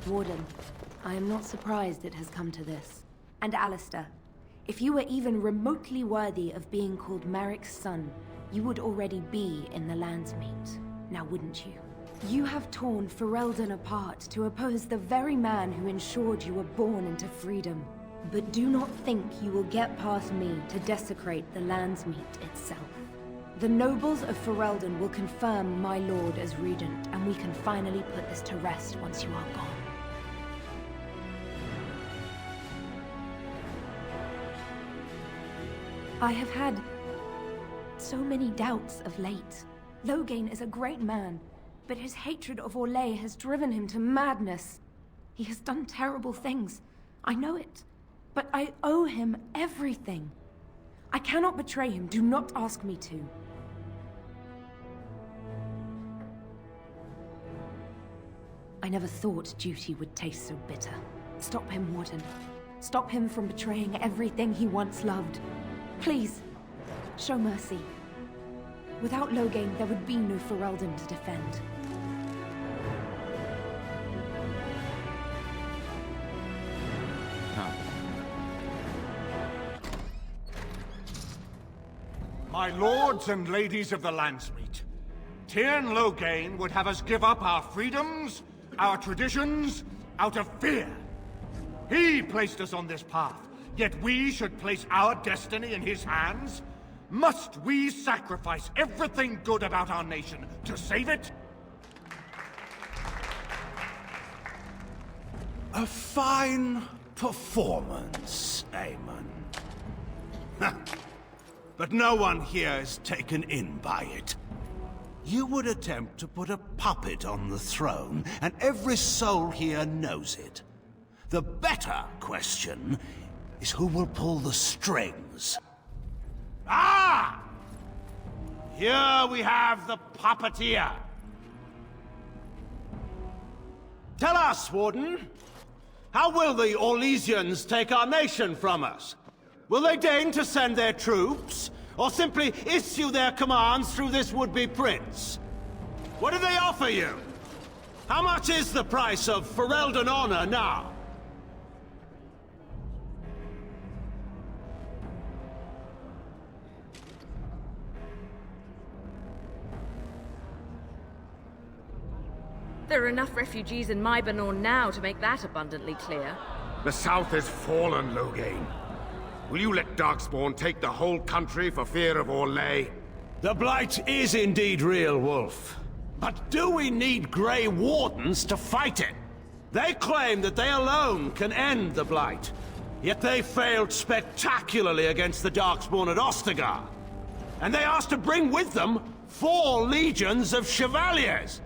Warden, I am not surprised it has come to this. And Alistair, if you were even remotely worthy of being called Marik's son, you would already be in the Landsmeet, now wouldn't you? You have torn Ferelden apart to oppose the very man who ensured you were born into freedom. But do not think you will get past me to desecrate the Landsmeet itself. The nobles of Ferelden will confirm my lord as regent, and we can finally put this to rest once you are gone. I have had so many doubts of late. Loghain is a great man, but his hatred of Orlais has driven him to madness. He has done terrible things. I know it. But I owe him everything. I cannot betray him. Do not ask me to. I never thought duty would taste so bitter. Stop him, Warden. Stop him from betraying everything he once loved. Please, show mercy. Without Loghain, there would be no Ferelden to defend. My lords and ladies of the Landsmeet, Tyrn Loghain would have us give up our freedoms, our traditions, out of fear. He placed us on this path. Yet we should place our destiny in his hands? Must we sacrifice everything good about our nation to save it? A fine performance, Aemon. But no one here is taken in by it. You would attempt to put a puppet on the throne, and every soul here knows it. The better question is who will pull the strings. Ah! Here we have the puppeteer. Tell us, Warden, how will the Orlesians take our nation from us? Will they deign to send their troops, or simply issue their commands through this would-be prince? What do they offer you? How much is the price of Ferelden honor now? There are enough refugees in Mybanor now to make that abundantly clear. The South has fallen, Loghain. Will you let Darkspawn take the whole country for fear of Orlais? The Blight is indeed real, Wolf. But do we need Grey Wardens to fight it? They claim that they alone can end the Blight. Yet they failed spectacularly against the Darkspawn at Ostagar. And they asked to bring with them 4 legions of Chevaliers.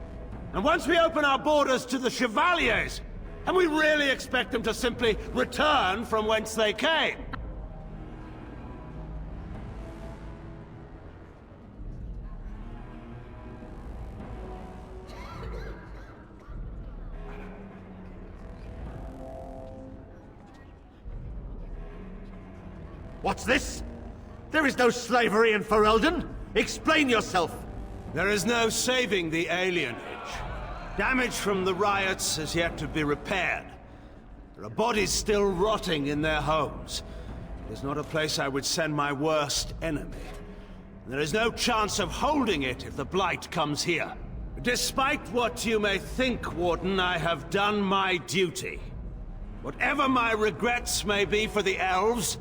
And once we open our borders to the Chevaliers, and we really expect them to simply return from whence they came? What's this? There is no slavery in Ferelden! Explain yourself! There is no saving the alienage. Damage from the riots has yet to be repaired. There are bodies still rotting in their homes. It is not a place I would send my worst enemy. There is no chance of holding it if the Blight comes here. Despite what you may think, Warden, I have done my duty. Whatever my regrets may be for the elves,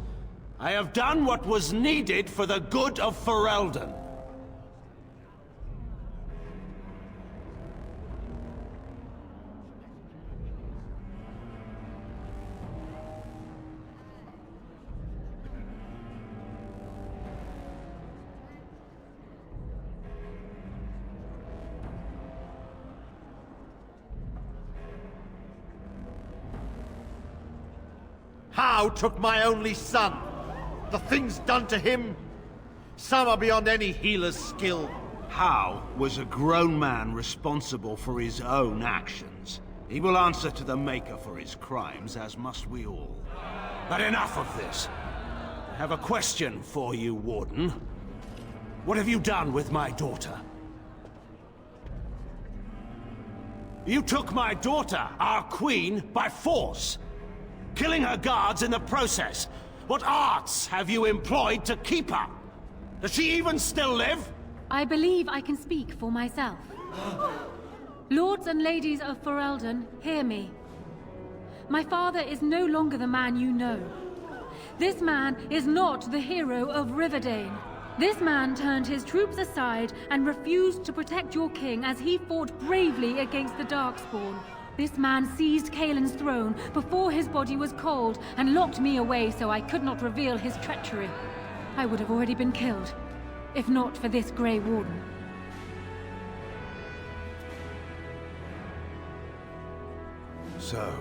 I have done what was needed for the good of Ferelden. How took my only son? The things done to him, some are beyond any healer's skill. How was a grown man responsible for his own actions? He will answer to the Maker for his crimes, as must we all. But enough of this. I have a question for you, Warden. What have you done with my daughter? You took my daughter, our queen, by force, killing her guards in the process. What arts have you employed to keep her? Does she even still live? I believe I can speak for myself. Lords and ladies of Ferelden, hear me. My father is no longer the man you know. This man is not the hero of Riverdane. This man turned his troops aside and refused to protect your king as he fought bravely against the Darkspawn. This man seized Kaelin's throne before his body was cold and locked me away so I could not reveal his treachery. I would have already been killed, if not for this Grey Warden. So,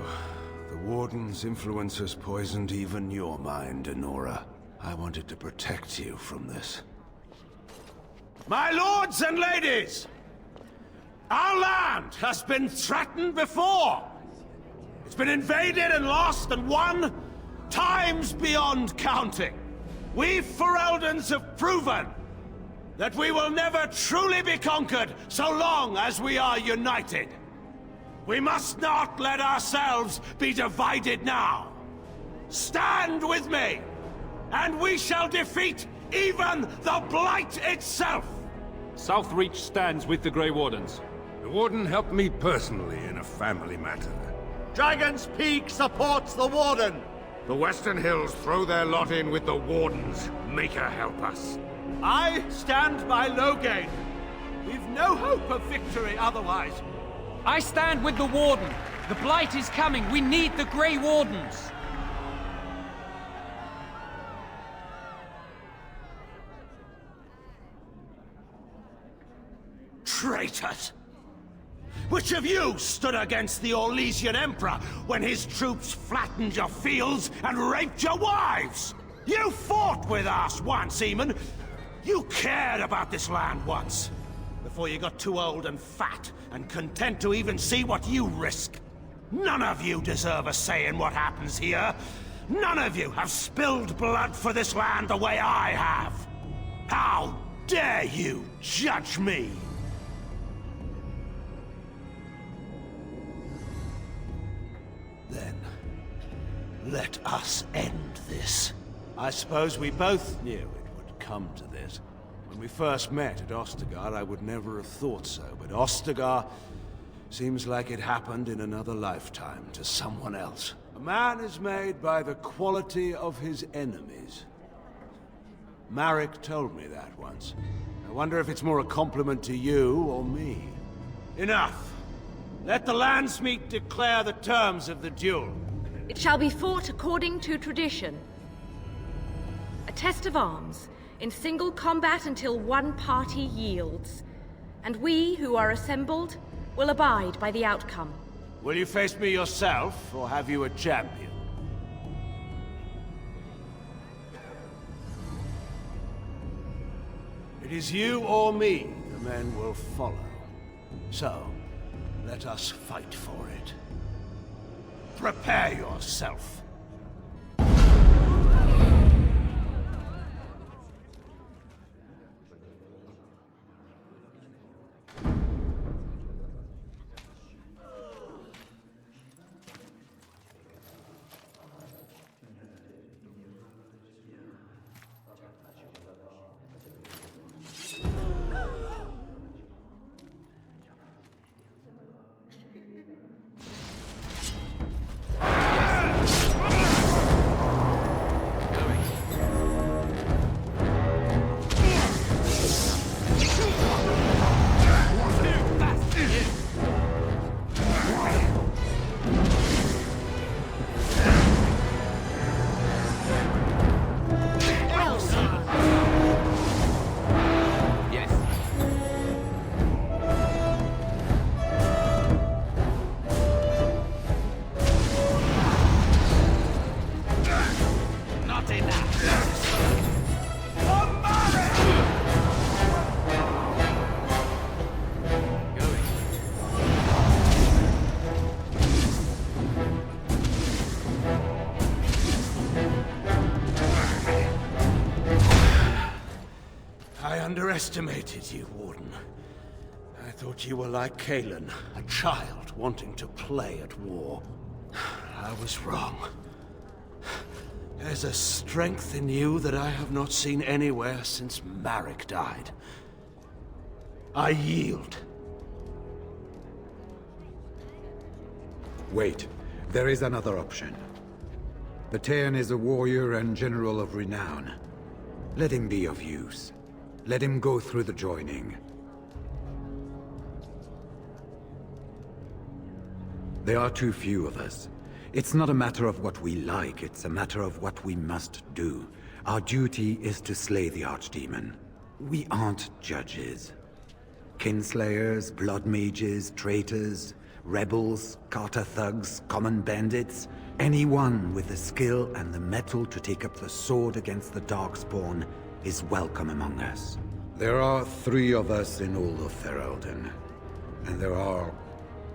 the Warden's influence has poisoned even your mind, Enora. I wanted to protect you from this. My lords and ladies! Our land has been threatened before! It's been invaded and lost and won times beyond counting. We Fereldans have proven that we will never truly be conquered so long as we are united. We must not let ourselves be divided now. Stand with me, and we shall defeat even the Blight itself! Southreach stands with the Grey Wardens. The Warden helped me personally in a family matter. Dragon's Peak supports the Warden! The Western Hills throw their lot in with the Wardens. Make her help us. I stand by Loghain. We've no hope of victory otherwise. I stand with the Warden. The Blight is coming. We need the Grey Wardens. Traitors! Which of you stood against the Orlesian Emperor when his troops flattened your fields and raped your wives? You fought with us once, Eamon. You cared about this land once. Before you got too old and fat and content to even see what you risk. None of you deserve a say in what happens here. None of you have spilled blood for this land the way I have. How dare you judge me? Then, let us end this. I suppose we both knew it would come to this. When we first met at Ostagar, I would never have thought so, but Ostagar seems like it happened in another lifetime to someone else. A man is made by the quality of his enemies. Marek told me that once. I wonder if it's more a compliment to you or me. Enough! Let the Landsmeet declare the terms of the duel. It shall be fought according to tradition. A test of arms, in single combat until one party yields. And we, who are assembled, will abide by the outcome. Will you face me yourself, or have you a champion? It is you or me the men will follow. So, let us fight for it. Prepare yourself. overestimated you, Warden. I thought you were like Kalen, a child wanting to play at war. I was wrong. There's a strength in you that I have not seen anywhere since Marek died. I yield. Wait, there is another option. Batean is a warrior and general of renown. Let him be of use. Let him go through the joining. There are too few of us. It's not a matter of what we like, it's a matter of what we must do. Our duty is to slay the Archdemon. We aren't judges. Kinslayers, blood mages, traitors, rebels, Carter thugs, common bandits. Anyone with the skill and the mettle to take up the sword against the Darkspawn is welcome among us. There are 3 of us in all of Ferelden, and there are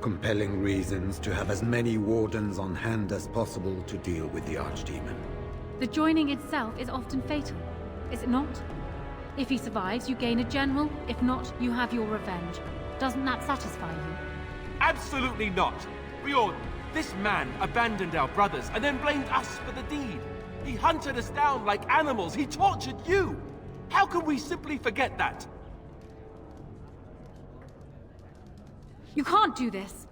compelling reasons to have as many wardens on hand as possible to deal with the Archdemon. The joining itself is often fatal, is it not? If he survives, you gain a general. If not, you have your revenge. Doesn't that satisfy you? Absolutely not! Riordan, this man abandoned our brothers and then blamed us for the deed. He hunted us down like animals. He tortured you! How can we simply forget that? You can't do this.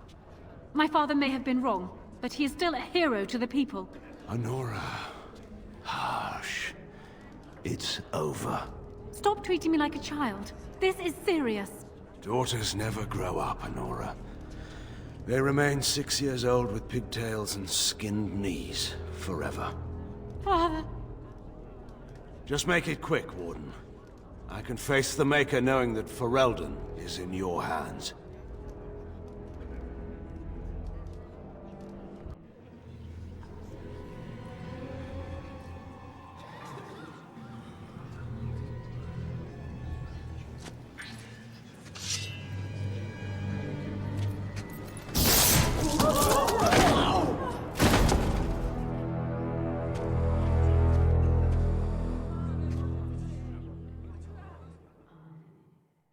My father may have been wrong, but he is still a hero to the people. Anora. Hush. It's over. Stop treating me like a child. This is serious. Daughters never grow up, Anora. They remain 6 years old with pigtails and skinned knees forever. Father. Just make it quick, Warden. I can face the Maker knowing that Ferelden is in your hands.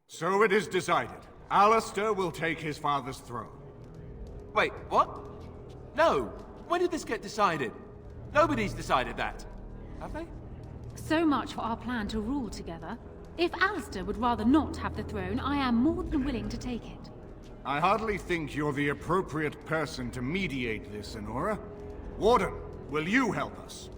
So it is decided. Alistair will take his father's throne. Wait, what? No! When did this get decided? Nobody's decided that. Have they? So much for our plan to rule together. If Alistair would rather not have the throne, I am more than willing to take it. I hardly think you're the appropriate person to mediate this, Anora. Warden, will you help us?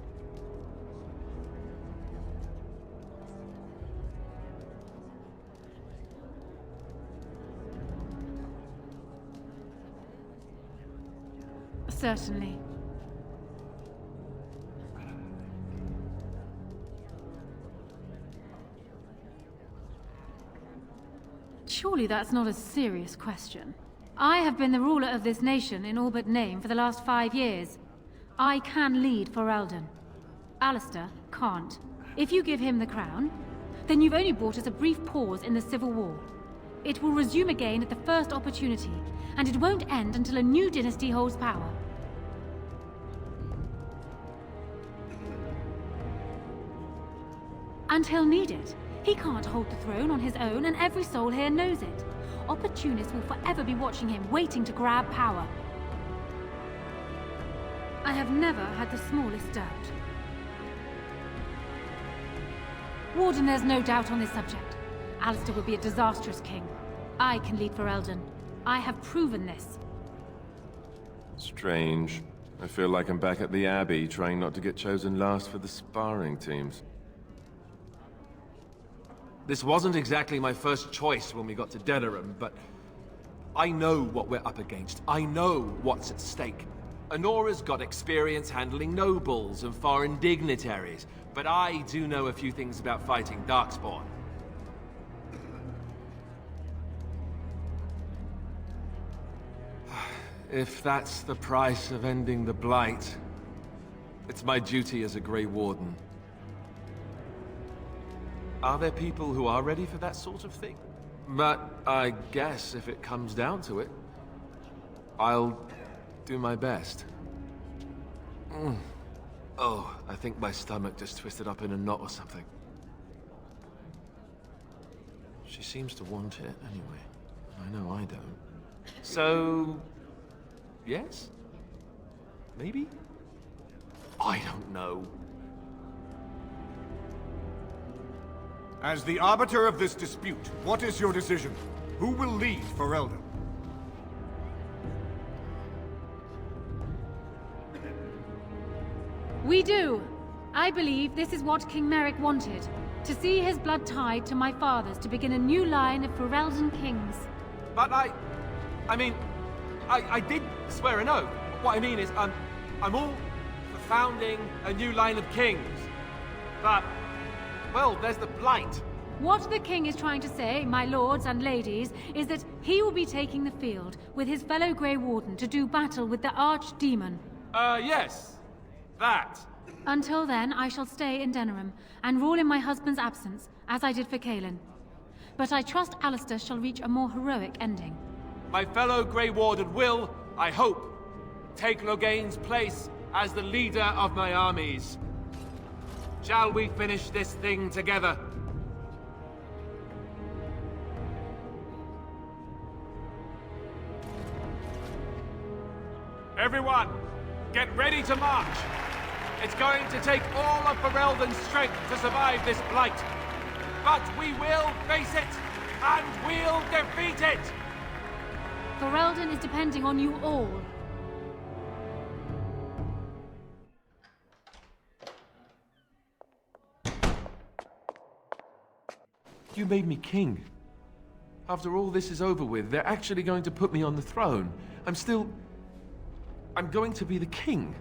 Certainly. Surely that's not a serious question. I have been the ruler of this nation in all but name for the last 5 years. I can lead Ferelden. Alistair can't. If you give him the crown, then you've only brought us a brief pause in the Civil War. It will resume again at the first opportunity, and it won't end until a new dynasty holds power. And he'll need it. He can't hold the throne on his own, and every soul here knows it. Opportunists will forever be watching him, waiting to grab power. I have never had the smallest doubt. Warden, there's no doubt on this subject. Alistair will be a disastrous king. I can lead Ferelden. I have proven this. Strange. I feel like I'm back at the Abbey, trying not to get chosen last for the sparring teams. This wasn't exactly my first choice when we got to Denerim, but I know what we're up against. I know what's at stake. Anora's got experience handling nobles and foreign dignitaries, but I do know a few things about fighting Darkspawn. If that's the price of ending the Blight, it's my duty as a Grey Warden. Are there people who are ready for that sort of thing? But I guess if it comes down to it, I'll do my best. Oh, I think my stomach just twisted up in a knot or something. She seems to want it, anyway. I know I don't. So... yes? Maybe? I don't know. As the arbiter of this dispute, what is your decision? Who will lead Ferelden? We do. I believe this is what King Merrick wanted. To see his blood tied to my father's to begin a new line of Ferelden kings. But I did swear an oath. What I mean is, I'm all for founding a new line of kings. But, well, there's the Blight. What the king is trying to say, my lords and ladies, is that he will be taking the field with his fellow Grey Warden to do battle with the Archdemon. Yes. That. Until then, I shall stay in Denerim and rule in my husband's absence, as I did for Kaelin. But I trust Alistair shall reach a more heroic ending. My fellow Grey Warden will, I hope, take Loghain's place as the leader of my armies. Shall we finish this thing together? Everyone, get ready to march! It's going to take all of Ferelden's strength to survive this blight. But we will face it, and we'll defeat it! Ferelden is depending on you all. You made me king. After all this is over with, they're actually going to put me on the throne. I'm going to be the king.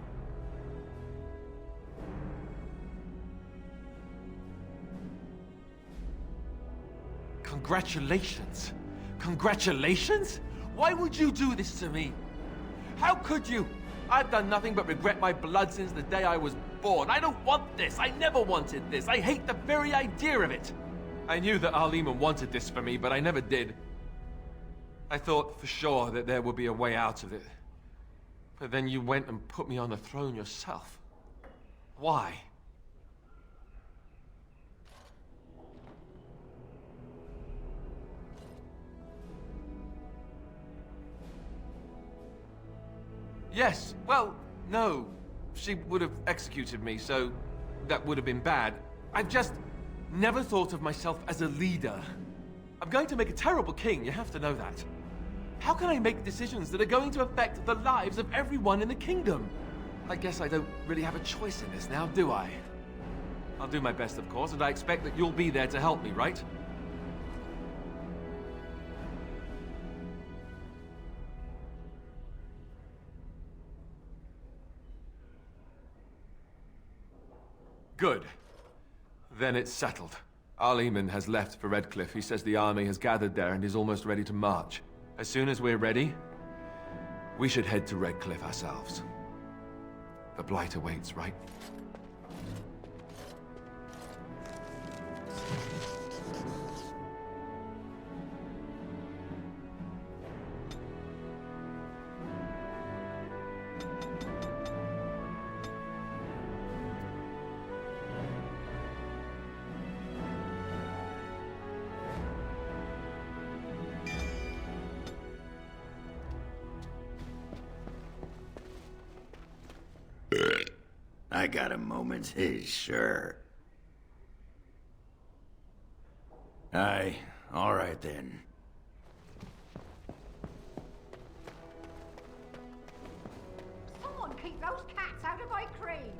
Congratulations. Congratulations? Why would you do this to me? How could you? I've done nothing but regret my blood since the day I was born. I don't want this. I never wanted this. I hate the very idea of it. I knew that Arleman wanted this for me, but I never did. I thought for sure that there would be a way out of it. But then you went and put me on the throne yourself. Why? Yes, well, no. She would have executed me, so that would have been bad. I've just never thought of myself as a leader. I'm going to make a terrible king, you have to know that. How can I make decisions that are going to affect the lives of everyone in the kingdom? I guess I don't really have a choice in this now, do I? I'll do my best, of course, and I expect that you'll be there to help me, right? Good. Then it's settled. Arleman has left for Redcliffe. He says the army has gathered there and is almost ready to march. As soon as we're ready, we should head to Redcliffe ourselves. The Blight awaits, right? I got a moment, sure. Aye, all right then. Someone keep those cats out of my cream.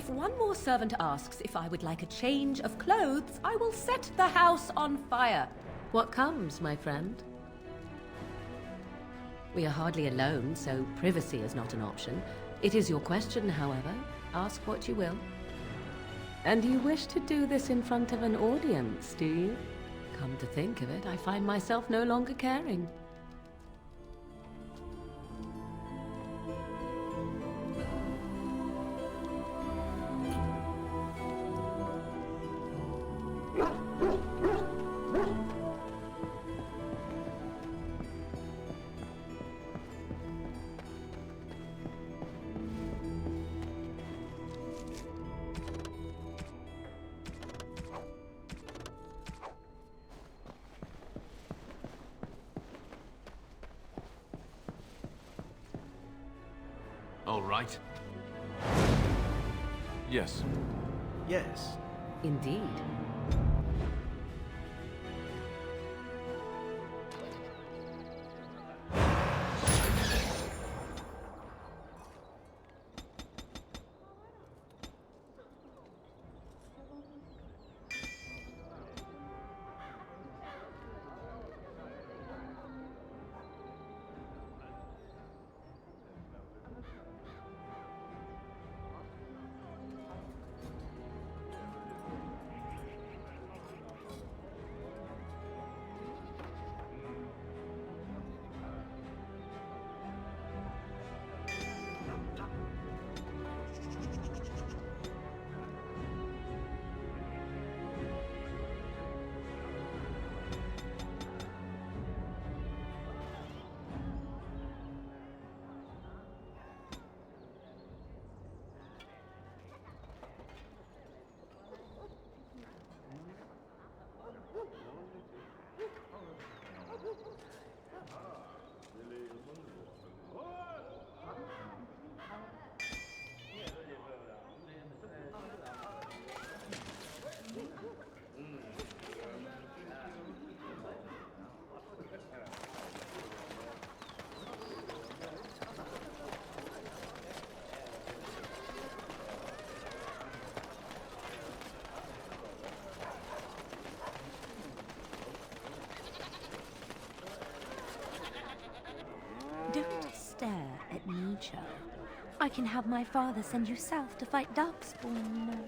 If one more servant asks if I would like a change of clothes, I will set the house on fire. What comes, my friend? We are hardly alone, so privacy is not an option. It is your question, however. Ask what you will. And you wish to do this in front of an audience, do you? Come to think of it, I find myself no longer caring. All right. Yes. Yes. Indeed. Don't stare at me, Cho. I can have my father send you south to fight Darkspawn, you know.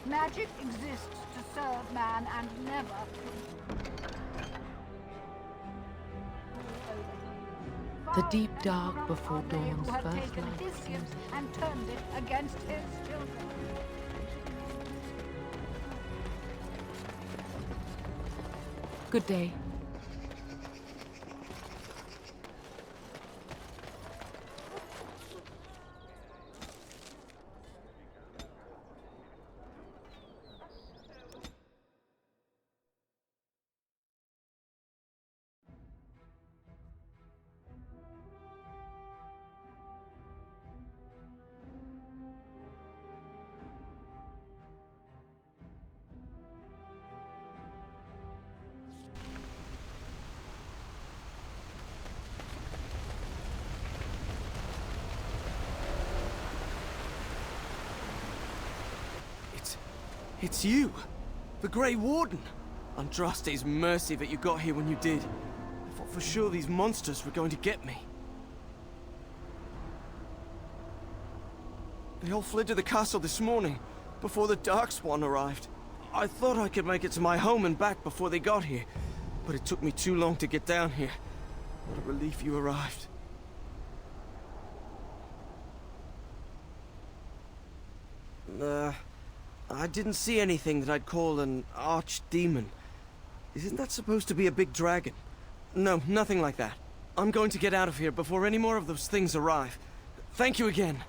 Magic exists to serve man and never The deep dark before dawn's who had first taken light his seems gifts and turned it against his children. Good day. It's you! The Grey Warden! Andraste's mercy that you got here when you did. I thought for sure these monsters were going to get me. They all fled to the castle this morning, before the Darkspawn arrived. I thought I could make it to my home and back before they got here, but it took me too long to get down here. What a relief you arrived. I didn't see anything that I'd call an archdemon. Isn't that supposed to be a big dragon? No, nothing like that. I'm going to get out of here before any more of those things arrive. Thank you again.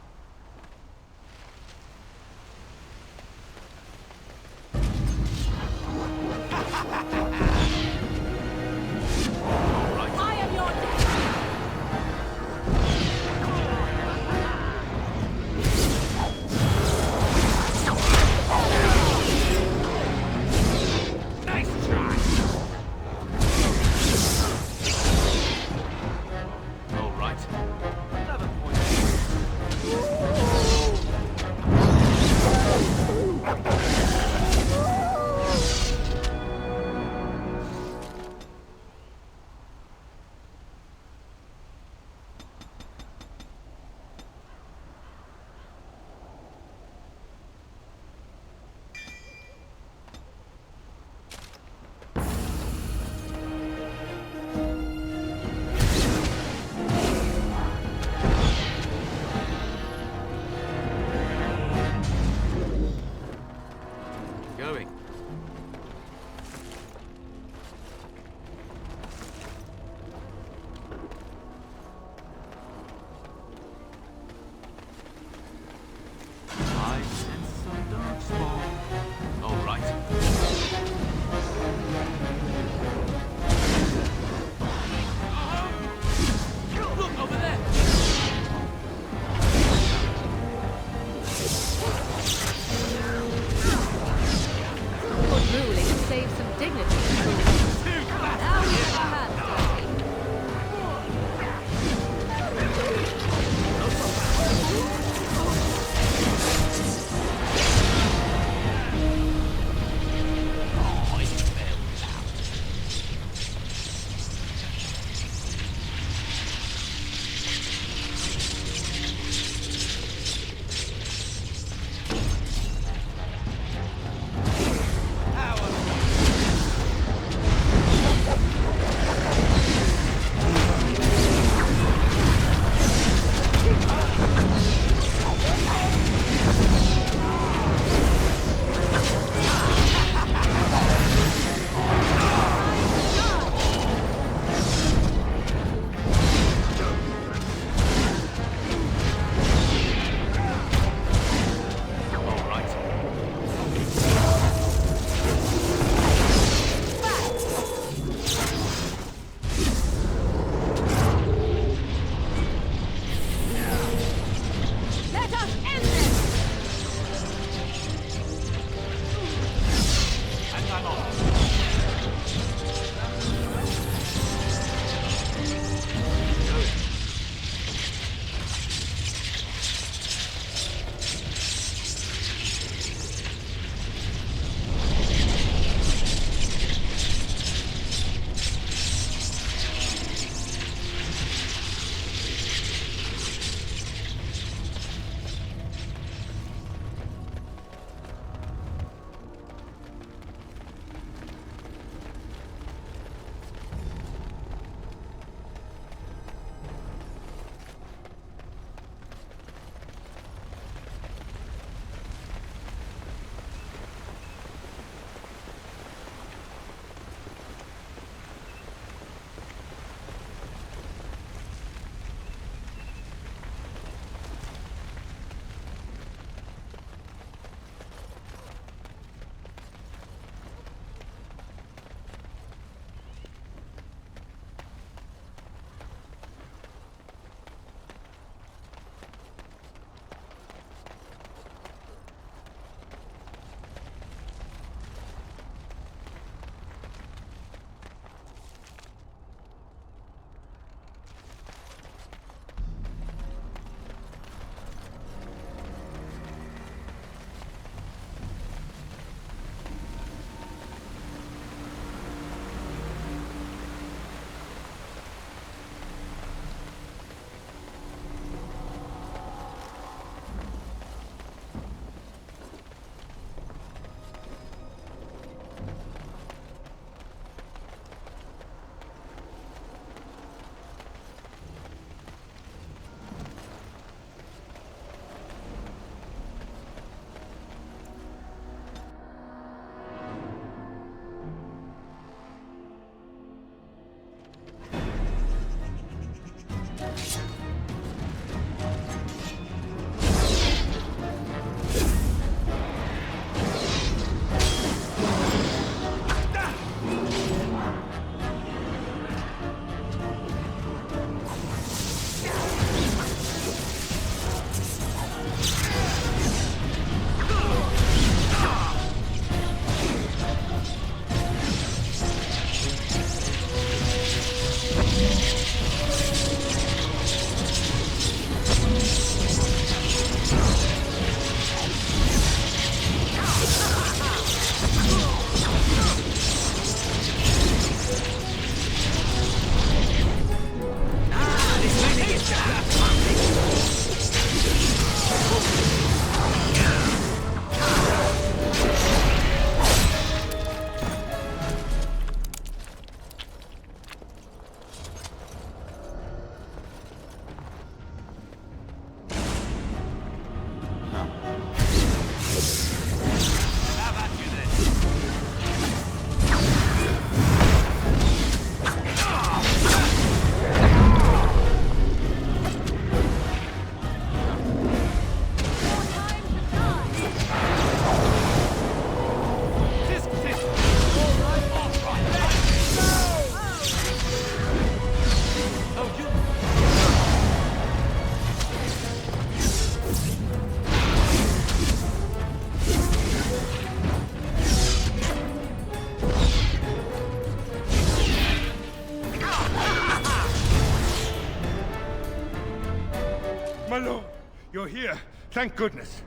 My lord, you're here. Thank goodness.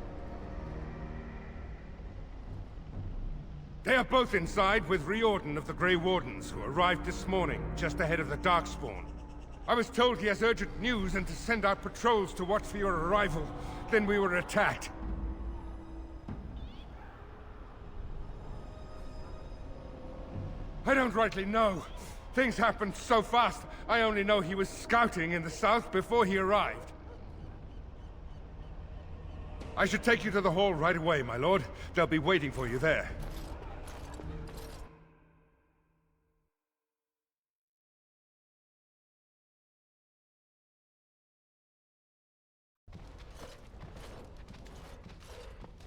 They are both inside with Riordan of the Grey Wardens, who arrived this morning, just ahead of the Darkspawn. I was told he has urgent news and to send out patrols to watch for your arrival. Then we were attacked. I don't rightly know. Things happened so fast, I only know he was scouting in the south before he arrived. I should take you to the hall right away, my lord. They'll be waiting for you there.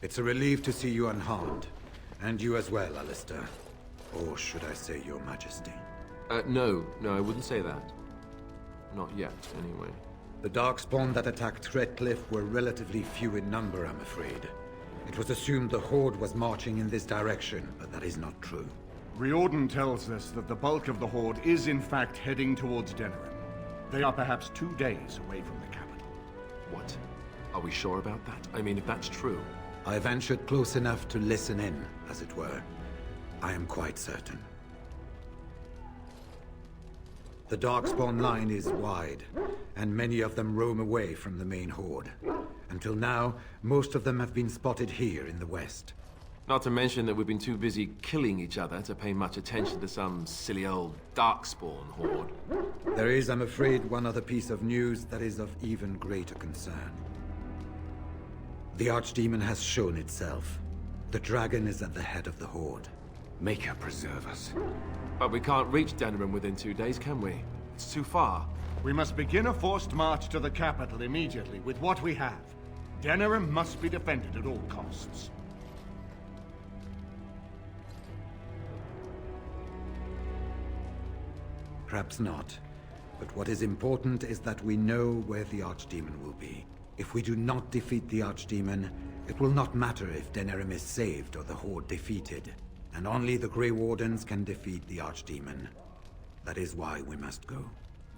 It's a relief to see you unharmed. And you as well, Alistair. Or should I say your majesty? No, I wouldn't say that. Not yet, anyway. The Darkspawn that attacked Redcliffe were relatively few in number, I'm afraid. It was assumed the Horde was marching in this direction, but that is not true. Riordan tells us that the bulk of the Horde is in fact heading towards Denerim. They are perhaps 2 days away from the capital. What? Are we sure about that? I mean, if that's true... I ventured close enough to listen in, as it were. I am quite certain. The Darkspawn line is wide, and many of them roam away from the main Horde. Until now, most of them have been spotted here in the west. Not to mention that we've been too busy killing each other to pay much attention to some silly old Darkspawn Horde. There is, I'm afraid, one other piece of news that is of even greater concern. The Archdemon has shown itself. The dragon is at the head of the Horde. Make her preserve us. But we can't reach Denerim within 2 days, can we? It's too far. We must begin a forced march to the capital immediately with what we have. Denerim must be defended at all costs. Perhaps not. But what is important is that we know where the Archdemon will be. If we do not defeat the Archdemon, it will not matter if Denerim is saved or the Horde defeated. And only the Grey Wardens can defeat the Archdemon. That is why we must go.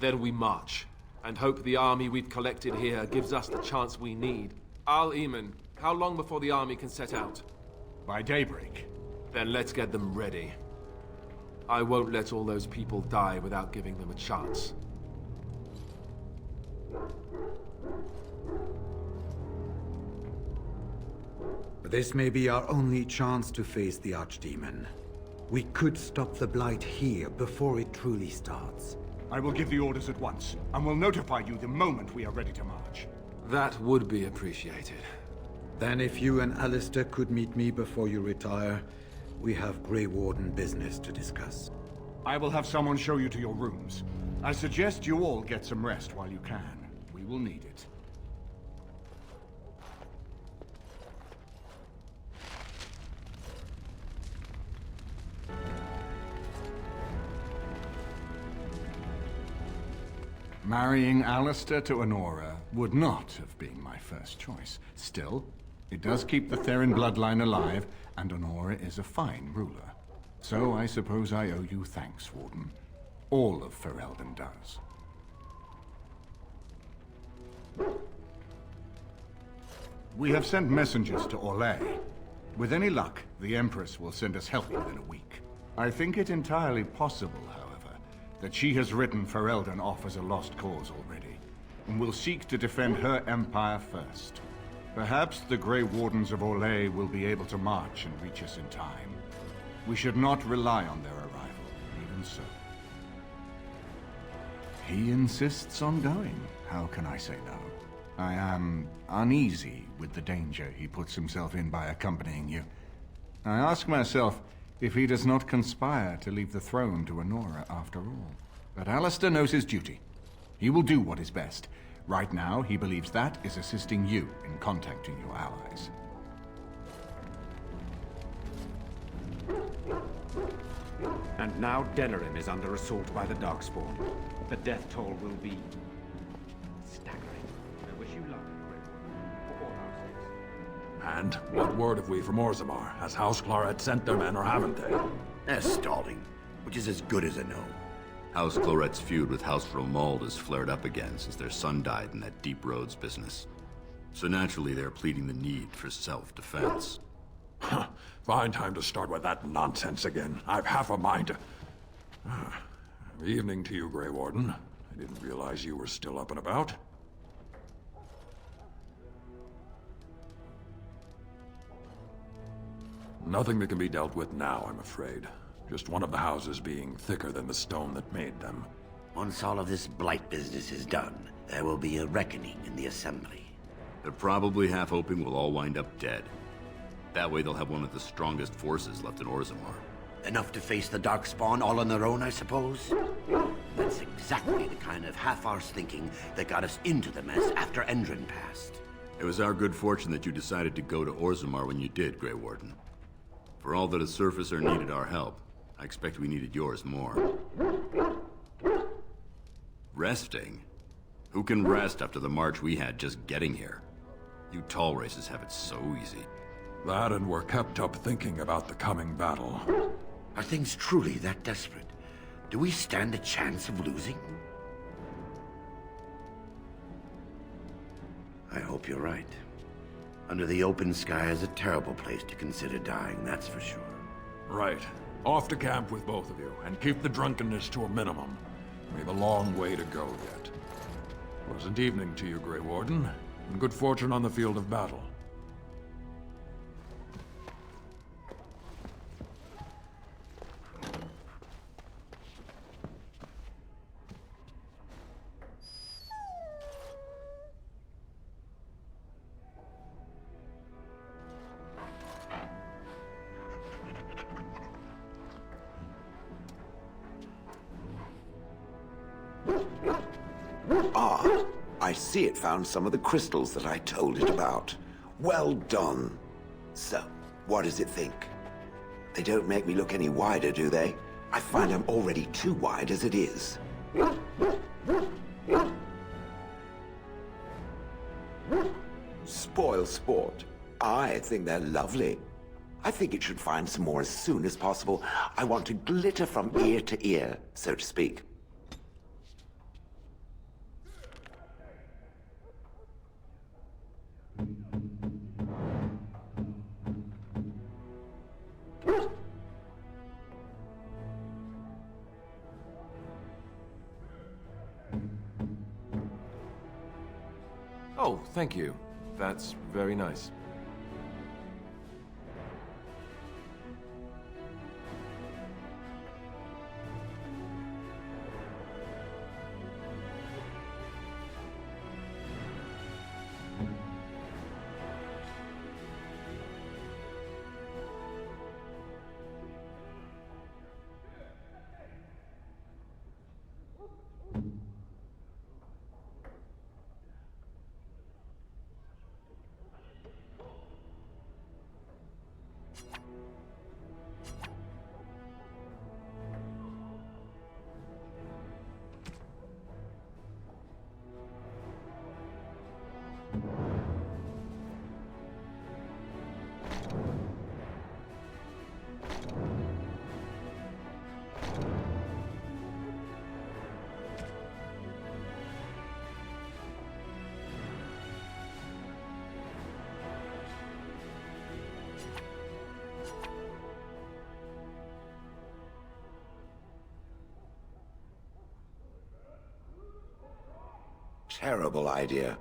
Then we march, and hope the army we've collected here gives us the chance we need. Al-Eamon, how long before the army can set out? By daybreak. Then let's get them ready. I won't let all those people die without giving them a chance. This may be our only chance to face the Archdemon. We could stop the Blight here before it truly starts. I will give the orders at once, and will notify you the moment we are ready to march. That would be appreciated. Then if you and Alistair could meet me before you retire, we have Grey Warden business to discuss. I will have someone show you to your rooms. I suggest you all get some rest while you can. We will need it. Marrying Alistair to Honora would not have been my first choice. Still, it does keep the Therin bloodline alive, and Honora is a fine ruler. So I suppose I owe you thanks, Warden. All of Ferelden does. We have sent messengers to Orlais. With any luck, the Empress will send us help within a week. I think it entirely possible, however, that she has written Ferelden off as a lost cause already, and will seek to defend her empire first. Perhaps the Grey Wardens of Orlais will be able to march and reach us in time. We should not rely on their arrival, even so. He insists on going. How can I say no? I am uneasy with the danger he puts himself in by accompanying you. I ask myself if he does not conspire to leave the throne to Honora after all. But Alistair knows his duty. He will do what is best. Right now, he believes that is assisting you in contacting your allies. And now Denerim is under assault by the Darkspawn. The death toll will be staggering. I wish you luck, Grey Warden, for all our sakes. And what word have we from Orzammar? Has House Clorette sent their men or haven't they? They're stalling, which is as good as a no. House Clorette's feud with House Romuald has flared up again since their son died in that Deep Roads business. So naturally, they're pleading the need for self-defense. Fine time to start with that nonsense again. I've half a mind to... Evening to you, Grey Warden. I didn't realize you were still up and about. Nothing that can be dealt with now, I'm afraid. Just one of the houses being thicker than the stone that made them. Once all of this blight business is done, there will be a reckoning in the Assembly. They're probably half hoping we'll all wind up dead. That way they'll have one of the strongest forces left in Orzammar. Enough to face the Darkspawn all on their own, I suppose? That's exactly the kind of half-arsed thinking that got us into the mess after Endron passed. It was our good fortune that you decided to go to Orzammar when you did, Grey Warden. For all that a surfacer needed our help, I expect we needed yours more. Resting? Who can rest after the march we had just getting here? You tall races have it so easy. That and we're kept up thinking about the coming battle. Are things truly that desperate? Do we stand a chance of losing? I hope you're right. Under the open sky is a terrible place to consider dying, that's for sure. Right. Off to camp with both of you, and keep the drunkenness to a minimum. We have a long way to go yet. Pleasant evening to you, Grey Warden, and good fortune on the field of battle. Ah, I see it found some of the crystals that I told it about. Well done. So, what does it think? They don't make me look any wider, do they? I find I'm already too wide as it is. Spoil sport. I think they're lovely. I think it should find some more as soon as possible. I want to glitter from ear to ear, so to speak. Oh, thank you. That's very nice. Terrible idea.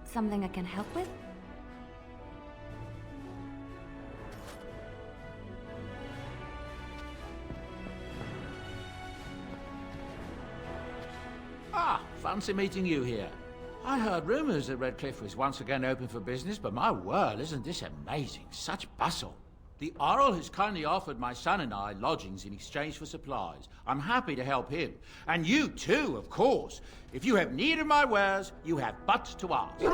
Something I can help with? Fancy meeting you here. I heard rumors that Redcliffe was once again open for business, but my word, isn't this amazing? Such bustle. The Earl has kindly offered my son and I lodgings in exchange for supplies. I'm happy to help him. And you too, of course. If you have need of my wares, you have but to ask.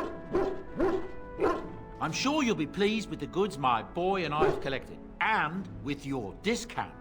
I'm sure you'll be pleased with the goods my boy and I have collected, and with your discount.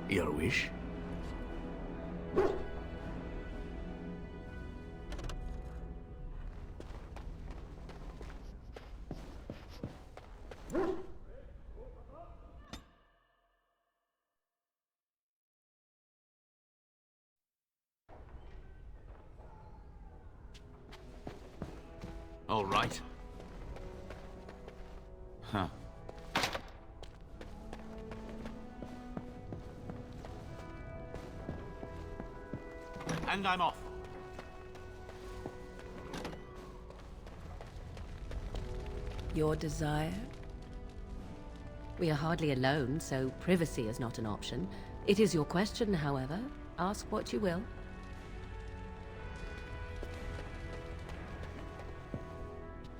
Your wish? All right. Huh. And I'm off. Your desire? We are hardly alone, so privacy is not an option. It is your question, however. Ask what you will.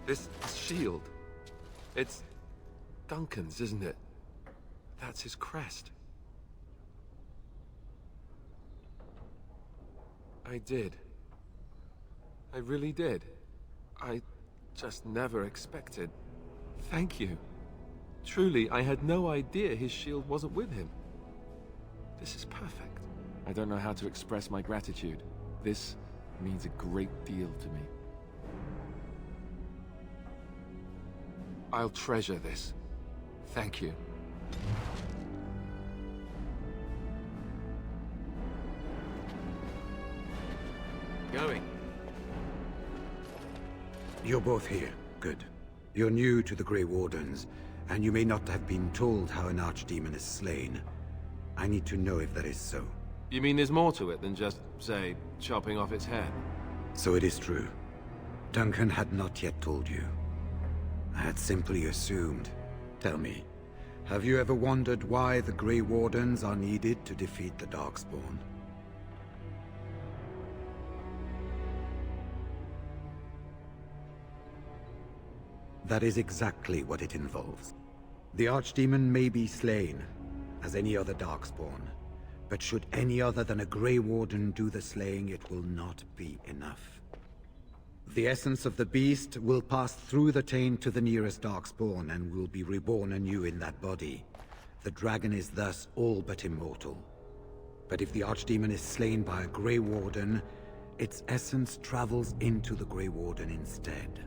This shield. It's Duncan's, isn't it? That's his crest. I did. I really did. I just never expected. Thank you. Truly, I had no idea his shield wasn't with him. This is perfect. I don't know how to express my gratitude. This means a great deal to me. I'll treasure this. Thank you. Going. You're both here. Good. You're new to the Grey Wardens, and you may not have been told how an archdemon is slain. I need to know if that is so. You mean there's more to it than just, say, chopping off its head? So it is true. Duncan had not yet told you. I had simply assumed. Tell me, have you ever wondered why the Grey Wardens are needed to defeat the Darkspawn? That is exactly what it involves. The Archdemon may be slain, as any other Darkspawn, but should any other than a Grey Warden do the slaying, it will not be enough. The essence of the beast will pass through the taint to the nearest Darkspawn and will be reborn anew in that body. The dragon is thus all but immortal. But if the Archdemon is slain by a Grey Warden, its essence travels into the Grey Warden instead.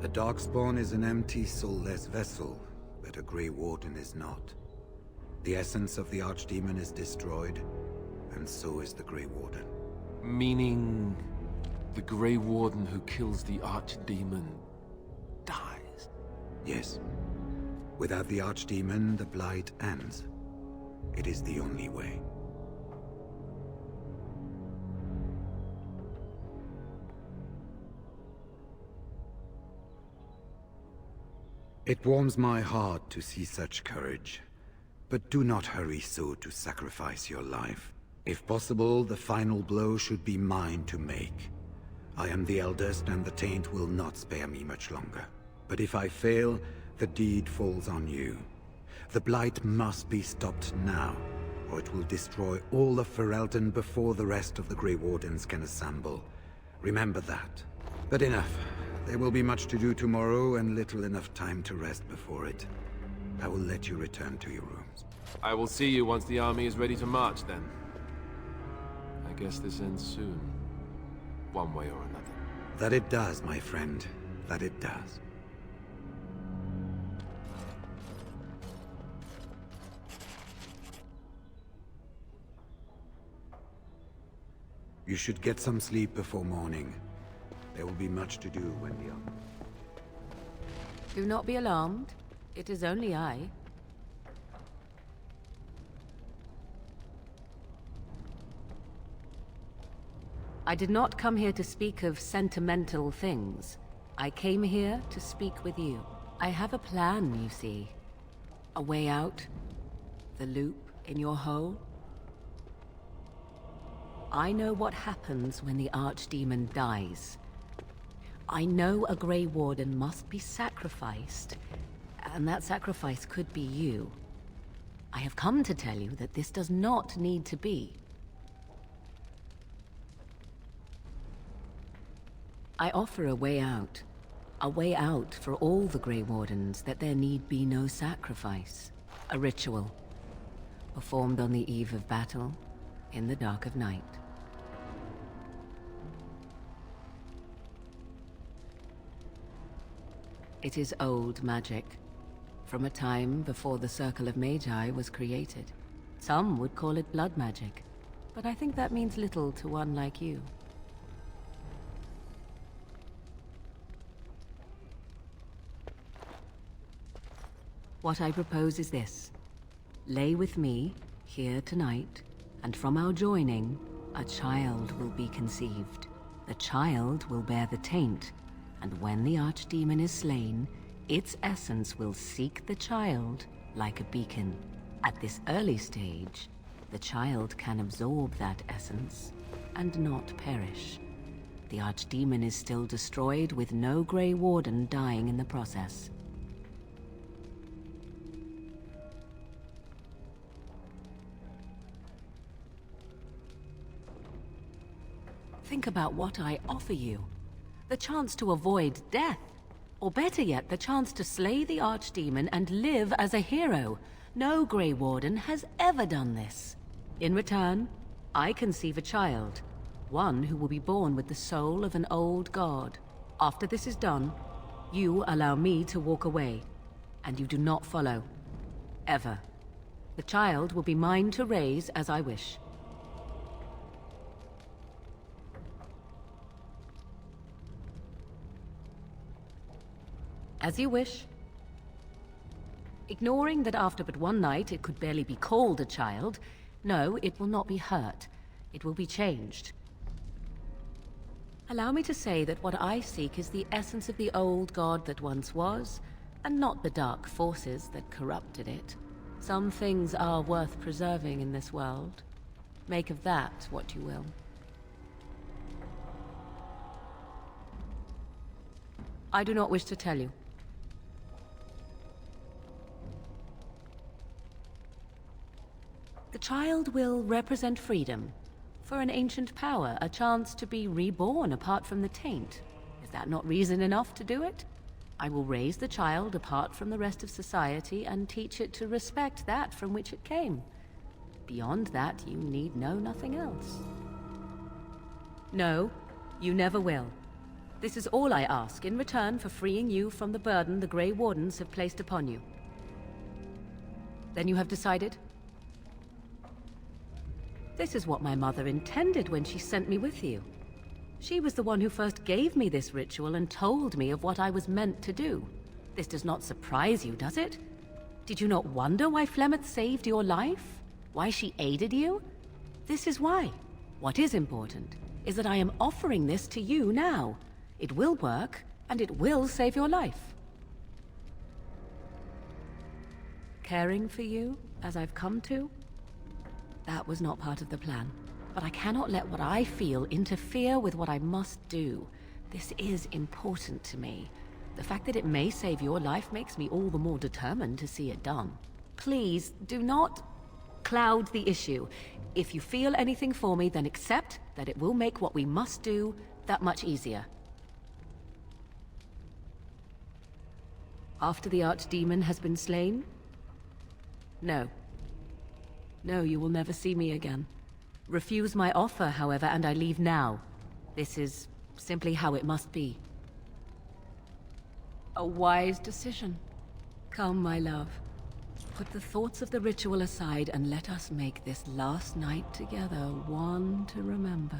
A Darkspawn is an empty, soulless vessel, but a Grey Warden is not. The essence of the Archdemon is destroyed, and so is the Grey Warden. Meaning the Grey Warden who kills the Archdemon dies? Yes. Without the Archdemon, the Blight ends. It is the only way. It warms my heart to see such courage, but do not hurry so to sacrifice your life. If possible, the final blow should be mine to make. I am the eldest, and the Taint will not spare me much longer. But if I fail, the deed falls on you. The Blight must be stopped now, or it will destroy all of Ferelden before the rest of the Grey Wardens can assemble. Remember that. But enough. There will be much to do tomorrow, and little enough time to rest before it. I will let you return to your rooms. I will see you once the army is ready to march, then. I guess this ends soon. One way or another. That it does, my friend. That it does. You should get some sleep before morning. There will be much to do when the army... Do not be alarmed. It is only I. I did not come here to speak of sentimental things. I came here to speak with you. I have a plan, you see. A way out. The loop in your hole. I know what happens when the Archdemon dies. I know a Grey Warden must be sacrificed, and that sacrifice could be you. I have come to tell you that this does not need to be. I offer a way out for all the Grey Wardens, that there need be no sacrifice. A ritual, performed on the eve of battle, in the dark of night. It is old magic, from a time before the Circle of Magi was created. Some would call it blood magic, but I think that means little to one like you. What I propose is this. Lay with me, here tonight, and from our joining, a child will be conceived. The child will bear the taint, and when the Archdemon is slain, its essence will seek the child like a beacon. At this early stage, the child can absorb that essence and not perish. The Archdemon is still destroyed, with no Grey Warden dying in the process. Think about what I offer you. The chance to avoid death. Or better yet, the chance to slay the Archdemon and live as a hero. No Grey Warden has ever done this. In return, I conceive a child. One who will be born with the soul of an old god. After this is done, you allow me to walk away. And you do not follow. Ever. The child will be mine to raise as I wish. As you wish. Ignoring that after but one night it could barely be called a child, no, it will not be hurt. It will be changed. Allow me to say that what I seek is the essence of the old god that once was, and not the dark forces that corrupted it. Some things are worth preserving in this world. Make of that what you will. I do not wish to tell you. The child will represent freedom. For an ancient power, a chance to be reborn apart from the taint. Is that not reason enough to do it? I will raise the child apart from the rest of society and teach it to respect that from which it came. Beyond that, you need know nothing else. No, you never will. This is all I ask in return for freeing you from the burden the Grey Wardens have placed upon you. Then you have decided? This is what my mother intended when she sent me with you. She was the one who first gave me this ritual and told me of what I was meant to do. This does not surprise you, does it? Did you not wonder why Flemeth saved your life? Why she aided you? This is why. What is important is that I am offering this to you now. It will work, and it will save your life. Caring for you, as I've come to? That was not part of the plan. But I cannot let what I feel interfere with what I must do. This is important to me. The fact that it may save your life makes me all the more determined to see it done. Please, do not cloud the issue. If you feel anything for me, then accept that it will make what we must do that much easier. After the Archdemon has been slain? No. No, you will never see me again. Refuse my offer, however, and I leave now. This is simply how it must be. A wise decision. Come, my love. Put the thoughts of the ritual aside and let us make this last night together one to remember.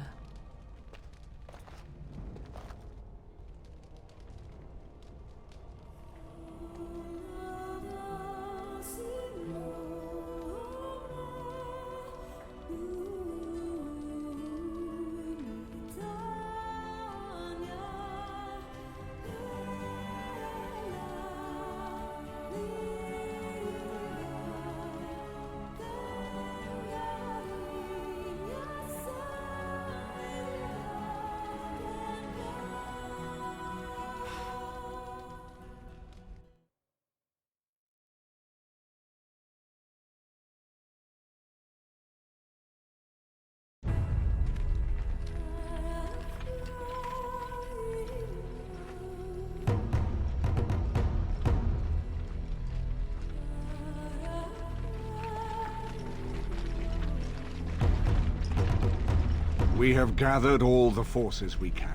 We have gathered all the forces we can.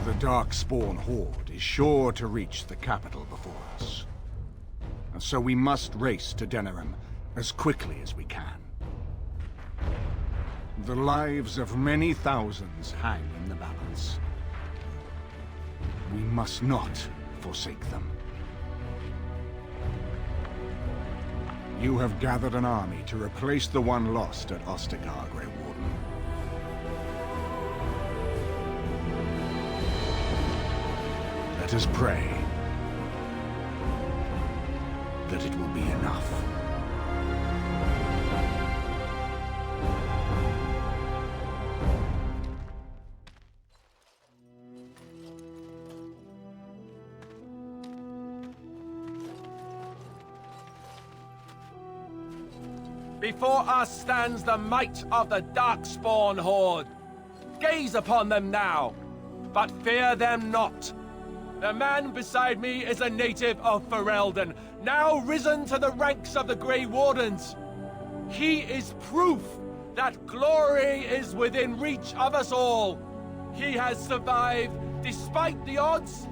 The Darkspawn Horde is sure to reach the capital before us. And so we must race to Denerim as quickly as we can. The lives of many thousands hang in the balance. We must not forsake them. You have gathered an army to replace the one lost at Ostagar, Grey Warden. Let us pray that it will be enough. Before us stands the might of the Darkspawn Horde. Gaze upon them now, but fear them not. The man beside me is a native of Ferelden, now risen to the ranks of the Grey Wardens. He is proof that glory is within reach of us all. He has survived despite the odds,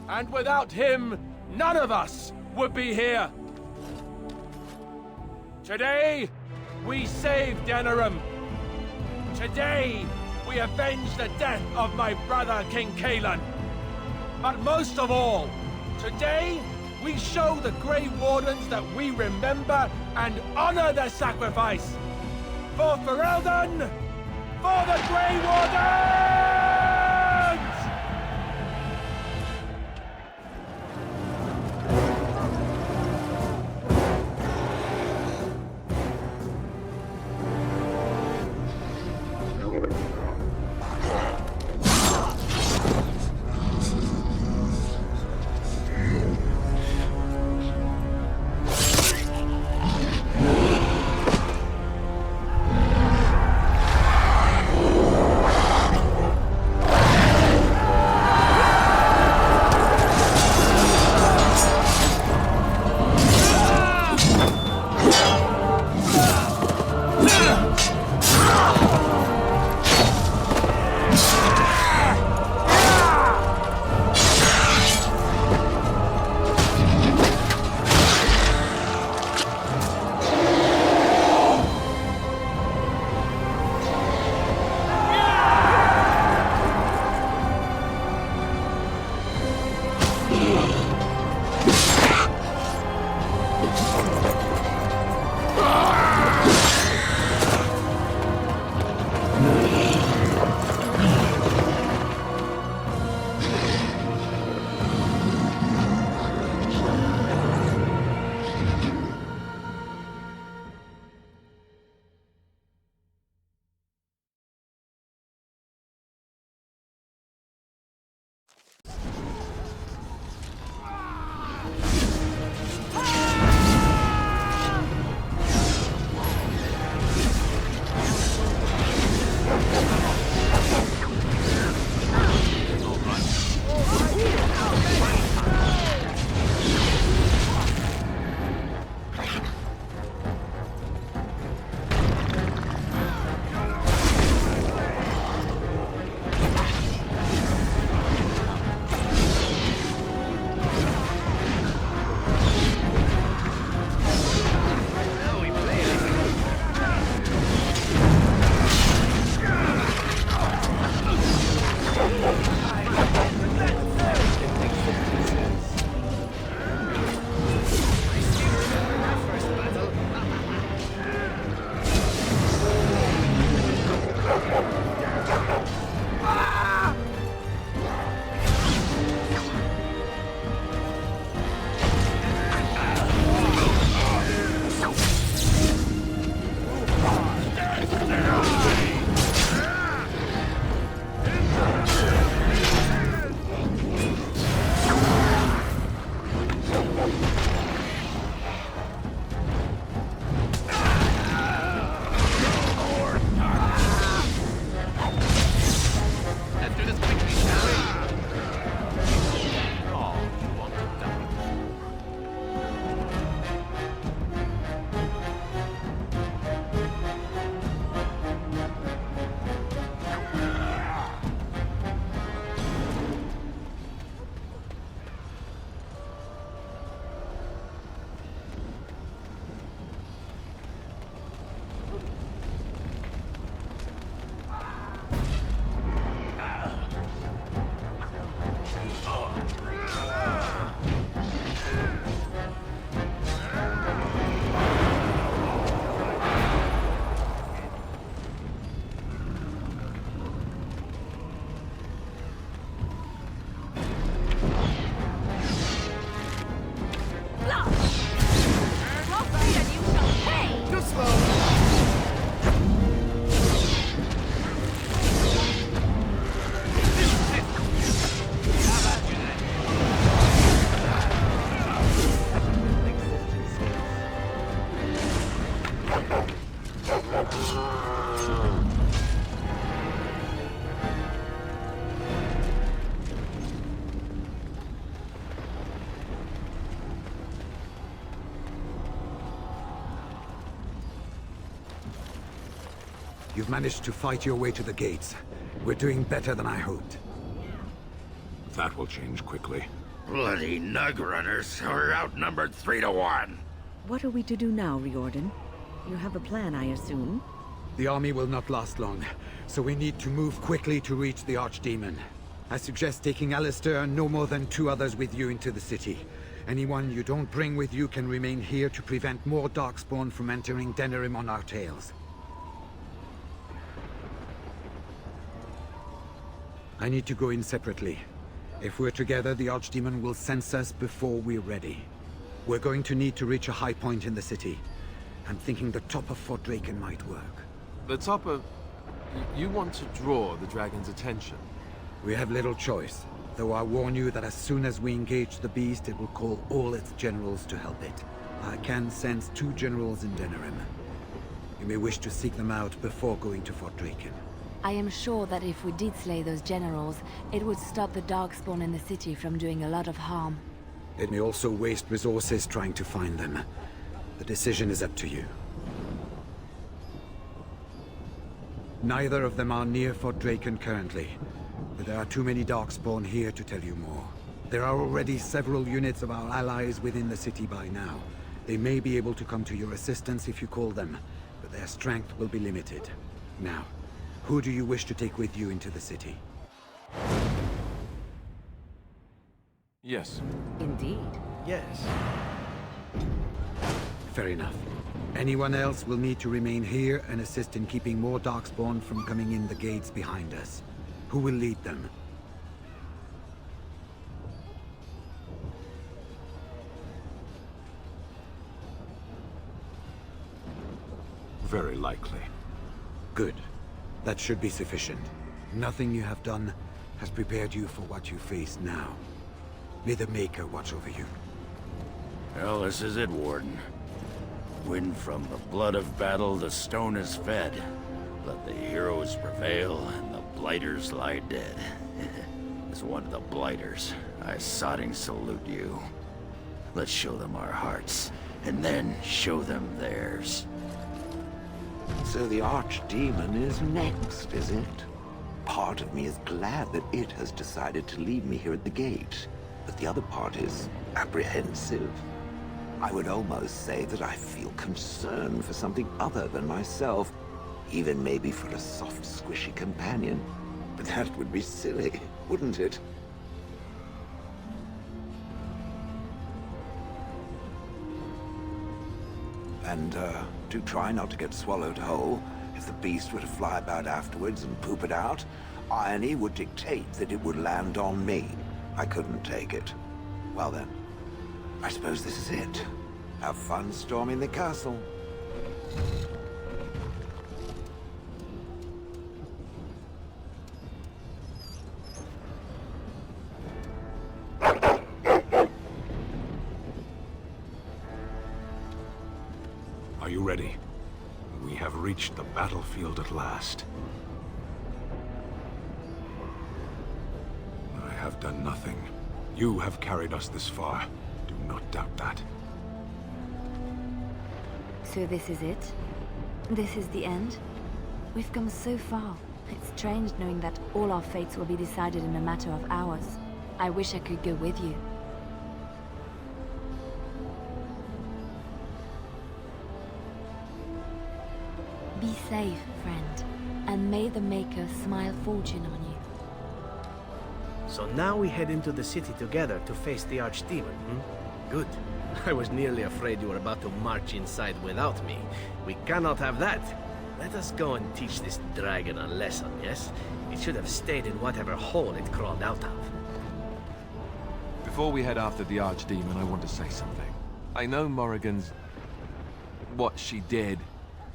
and without him, none of us would be here. Today, we save Denerim. Today, we avenge the death of my brother, King Cailan. But most of all, today, we show the Grey Wardens that we remember and honor their sacrifice. For Ferelden, for the Grey Wardens! You've managed to fight your way to the gates. We're doing better than I hoped. That will change quickly. Bloody Nug Runners are outnumbered 3 to 1. What are we to do now, Riordan? You have a plan, I assume? The army will not last long, so we need to move quickly to reach the Archdemon. I suggest taking Alistair and no more than 2 others with you into the city. Anyone you don't bring with you can remain here to prevent more Darkspawn from entering Denerim on our tails. I need to go in separately. If we're together, the Archdemon will sense us before we're ready. We're going to need to reach a high point in the city. I'm thinking the top of Fort Draken might work. The top of... You want to draw the dragon's attention? We have little choice, though I warn you that as soon as we engage the beast, it will call all its generals to help it. I can sense 2 generals in Denerim. You may wish to seek them out before going to Fort Draken. I am sure that if we did slay those generals, it would stop the Darkspawn in the city from doing a lot of harm. It may also waste resources trying to find them. The decision is up to you. Neither of them are near Fort Draken currently, but there are too many Darkspawn here to tell you more. There are already several units of our allies within the city by now. They may be able to come to your assistance if you call them, but their strength will be limited. Now, who do you wish to take with you into the city? Yes. Indeed. Yes. Fair enough. Anyone else will need to remain here and assist in keeping more Darkspawn from coming in the gates behind us. Who will lead them? Very likely. Good. That should be sufficient. Nothing you have done has prepared you for what you face now. May the Maker watch over you. Well, this is it, Warden. When from the blood of battle the stone is fed, let the heroes prevail and the blighters lie dead. As one of the blighters, I sodding salute you. Let's show them our hearts, and then show them theirs. So the Archdemon is next, is it? Part of me is glad that it has decided to leave me here at the gate, but the other part is apprehensive. I would almost say that I feel concern for something other than myself, even maybe for a soft, squishy companion. But that would be silly, wouldn't it? And, do try not to get swallowed whole. If the beast were to fly about afterwards and poop it out, irony would dictate that it would land on me. I couldn't take it. Well then, I suppose this is it. Have fun storming the castle. Are you ready? We have reached the battlefield at last. I have done nothing. You have carried us this far. Do not doubt that. So this is it? This is the end? We've come so far. It's strange knowing that all our fates will be decided in a matter of hours. I wish I could go with you. Be safe, friend, and may the Maker smile fortune on you. So now we head into the city together to face the Archdemon, Good. I was nearly afraid you were about to march inside without me. We cannot have that. Let us go and teach this dragon a lesson, yes? It should have stayed in whatever hole it crawled out of. Before we head after the Archdemon, I want to say something. I know Morrigan's... what she did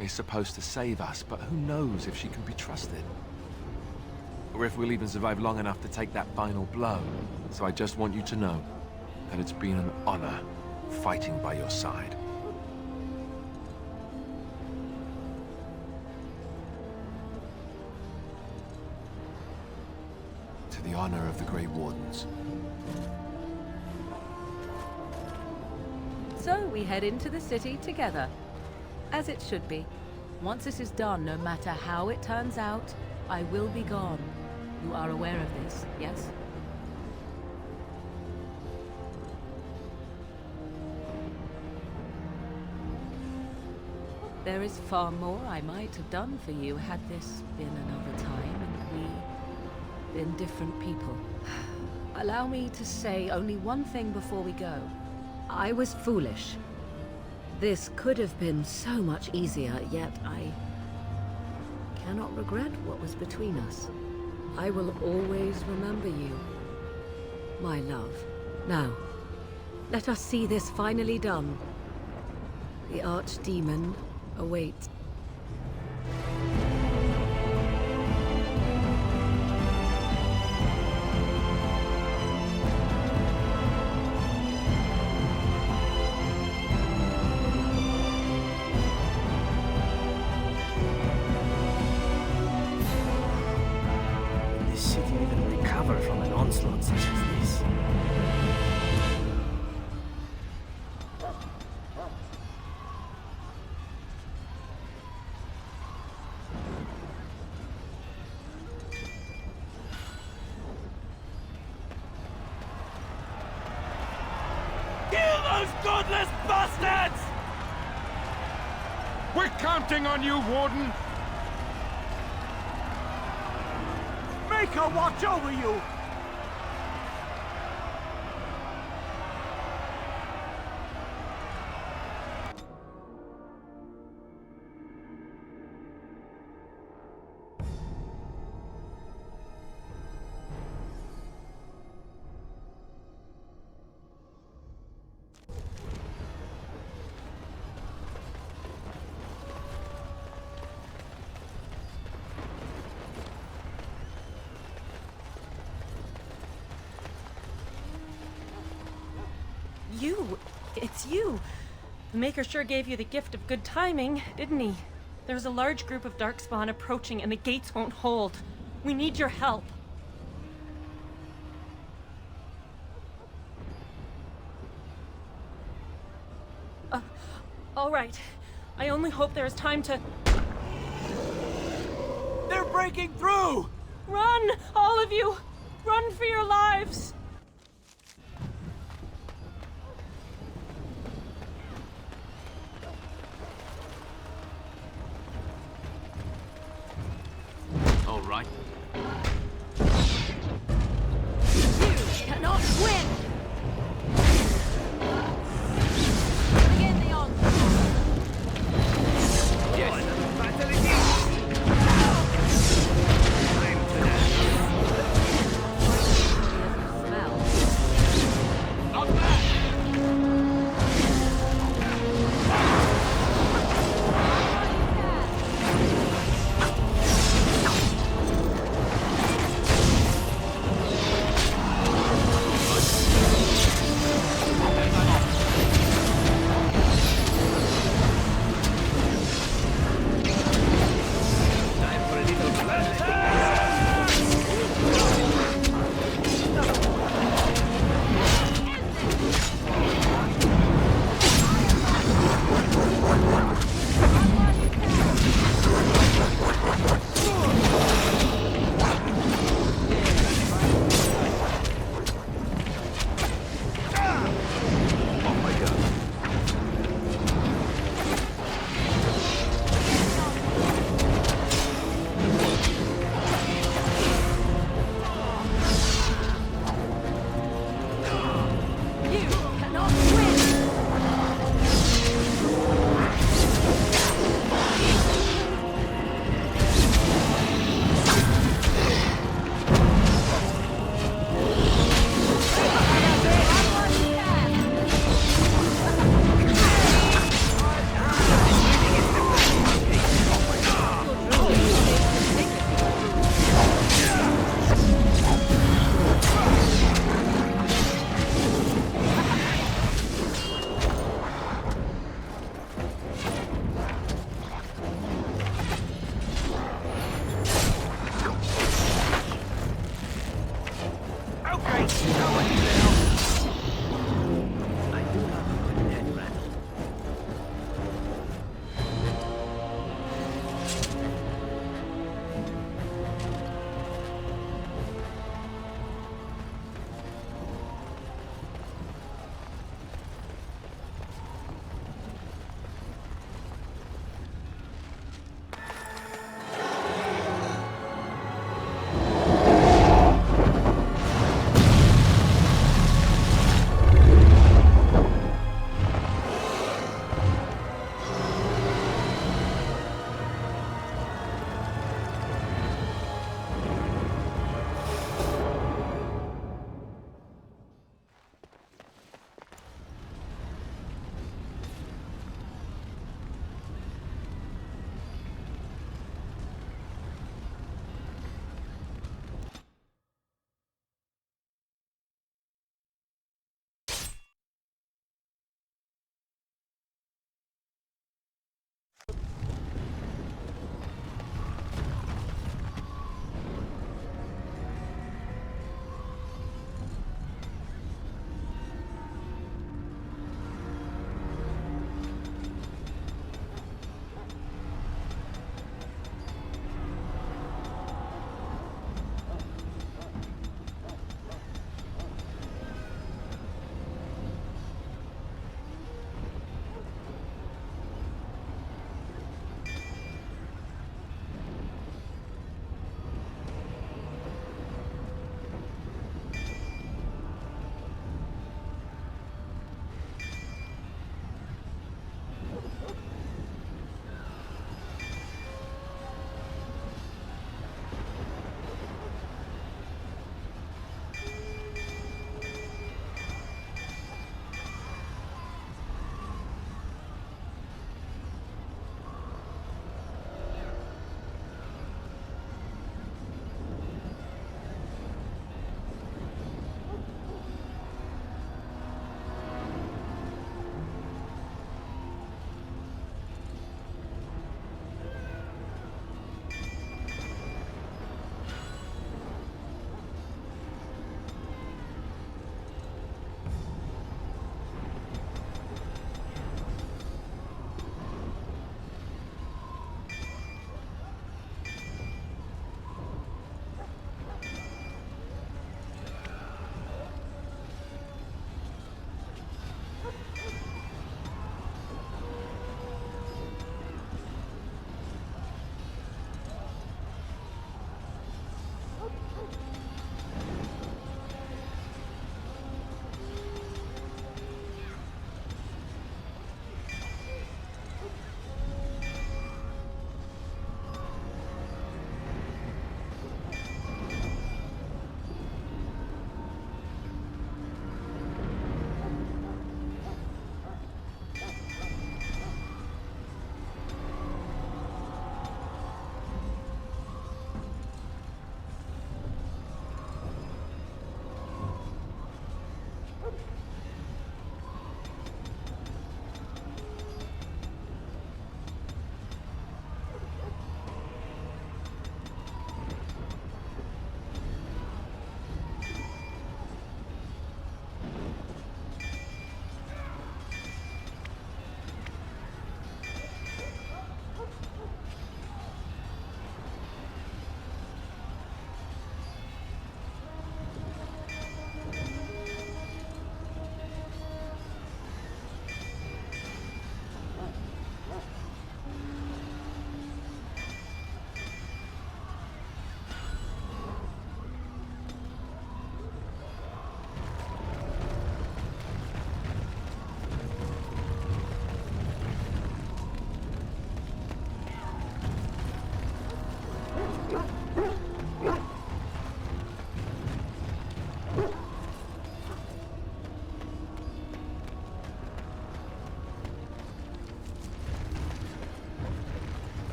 is supposed to save us, but who knows if she can be trusted? Or if we'll even survive long enough to take that final blow. So I just want you to know that it's been an honor fighting by your side. To the honor of the Grey Wardens. So we head into the city together. As it should be. Once this is done, no matter how it turns out, I will be gone. You are aware of this, yes? There is far more I might have done for you had this been another time and we been different people. Allow me to say only one thing before we go. I was foolish. This could have been so much easier, yet I cannot regret what was between us. I will always remember you, my love. Now, let us see this finally done. The Archdemon awaits. This city even recover from an onslaught such as this? Kill those godless bastards! We're counting on you, Warden! Make her watch over you! You! It's you! The Maker sure gave you the gift of good timing, didn't he? There's a large group of Darkspawn approaching and the gates won't hold. We need your help. All right. I only hope there's time to... They're breaking through! Run! All of you! Run for your lives! All right. You cannot win! Begin the onslaught! Yes, battle it is! Time to dance. Not bad!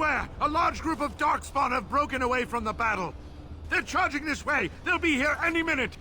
Beware! A large group of Darkspawn have broken away from the battle. They're charging this way! They'll be here any minute!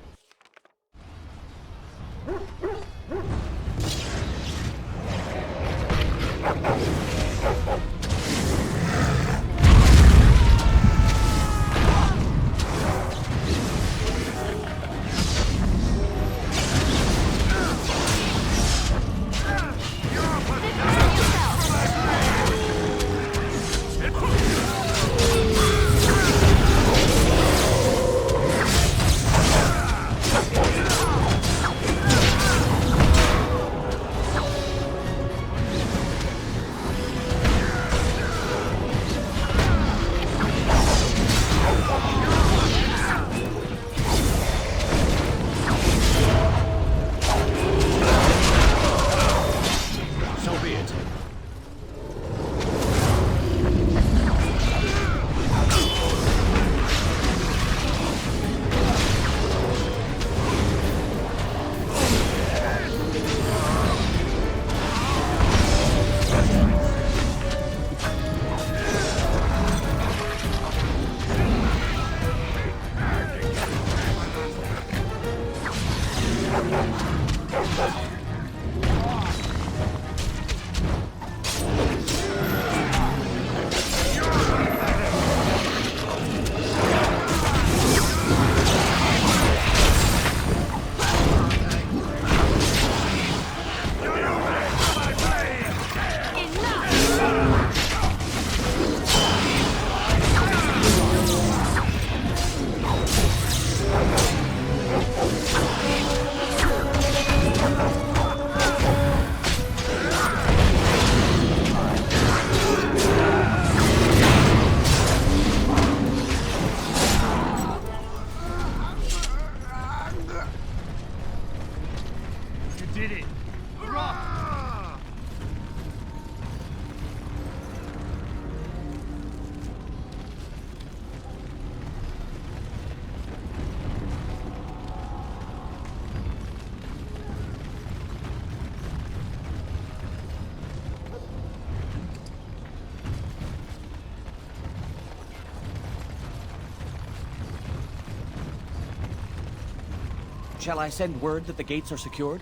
Shall I send word that the gates are secured?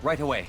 Right away.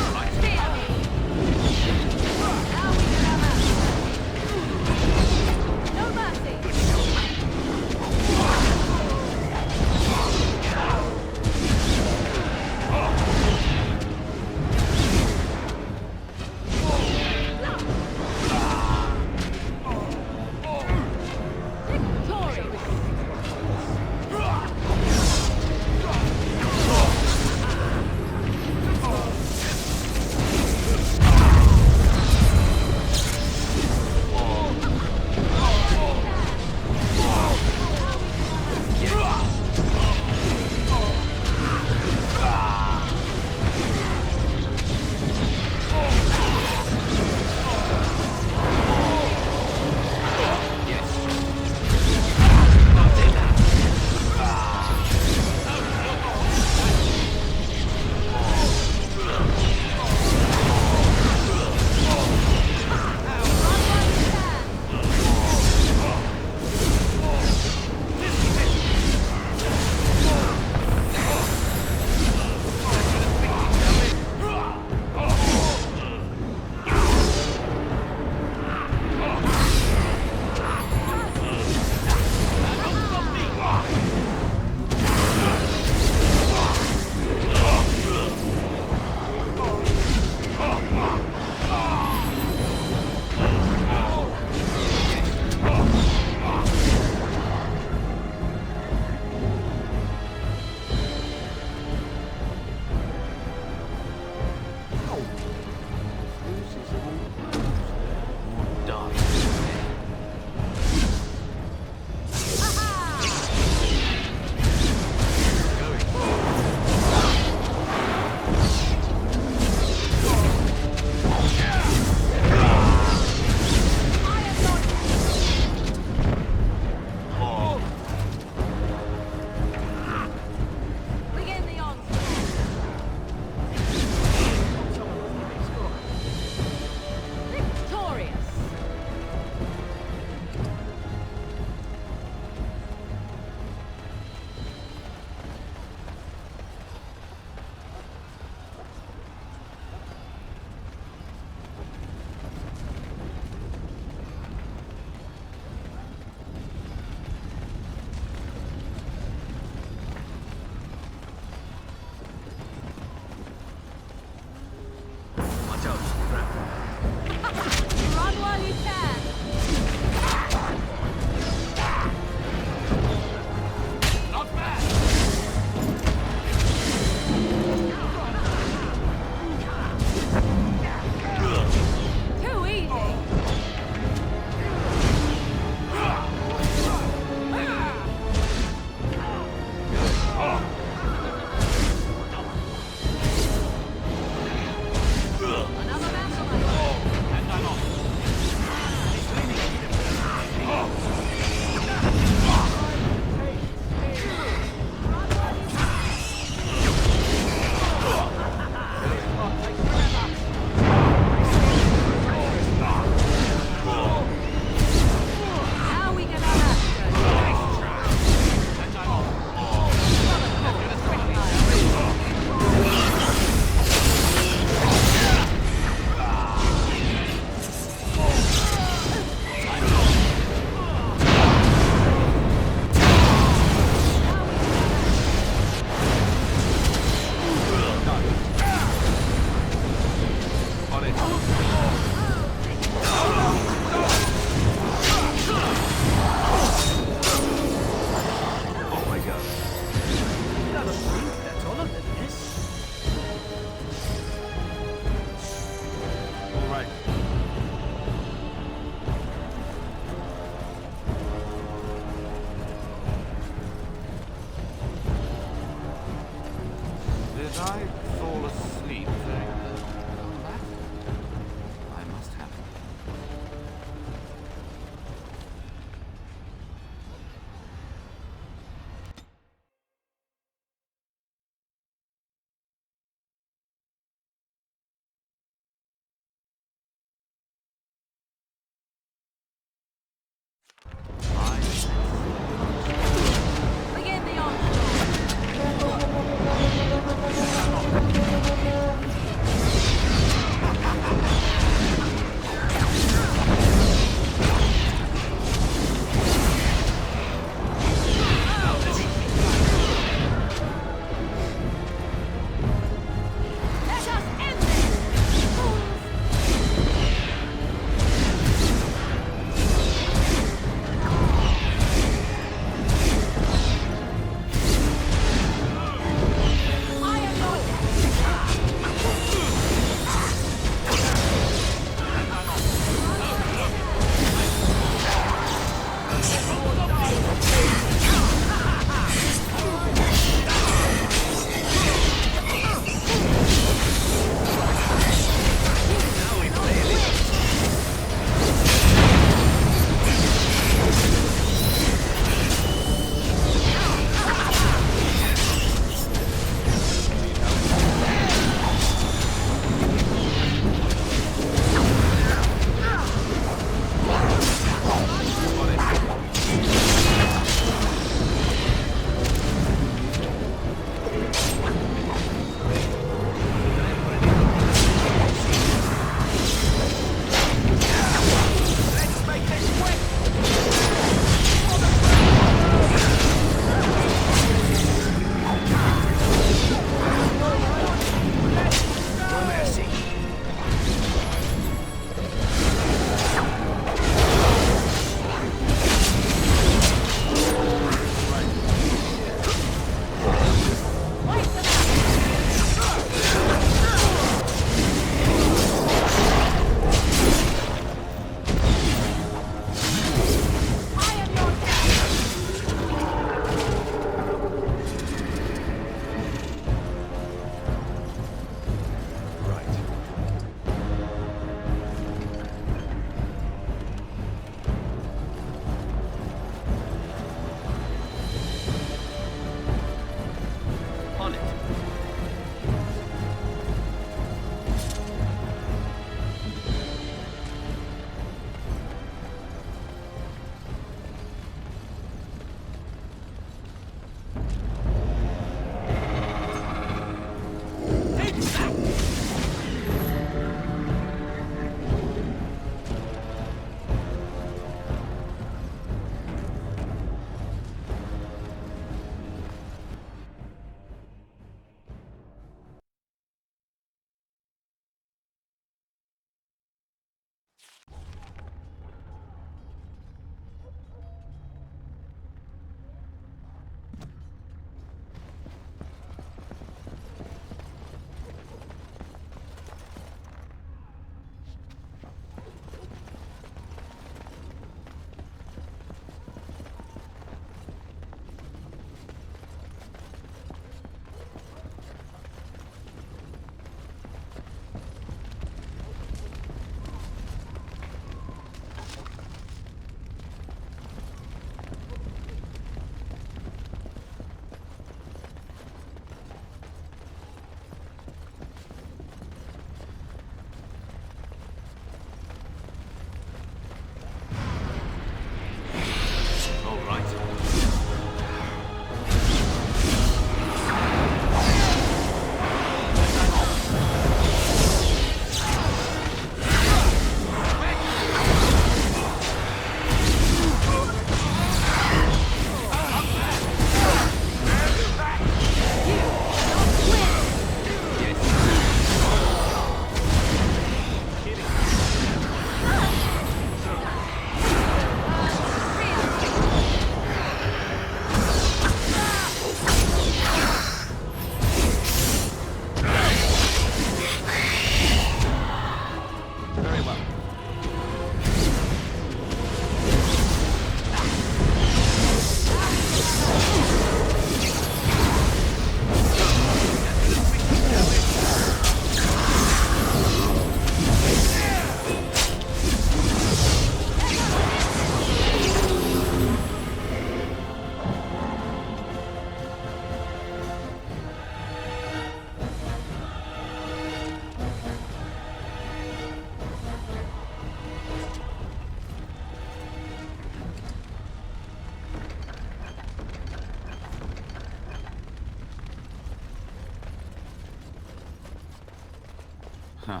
Huh.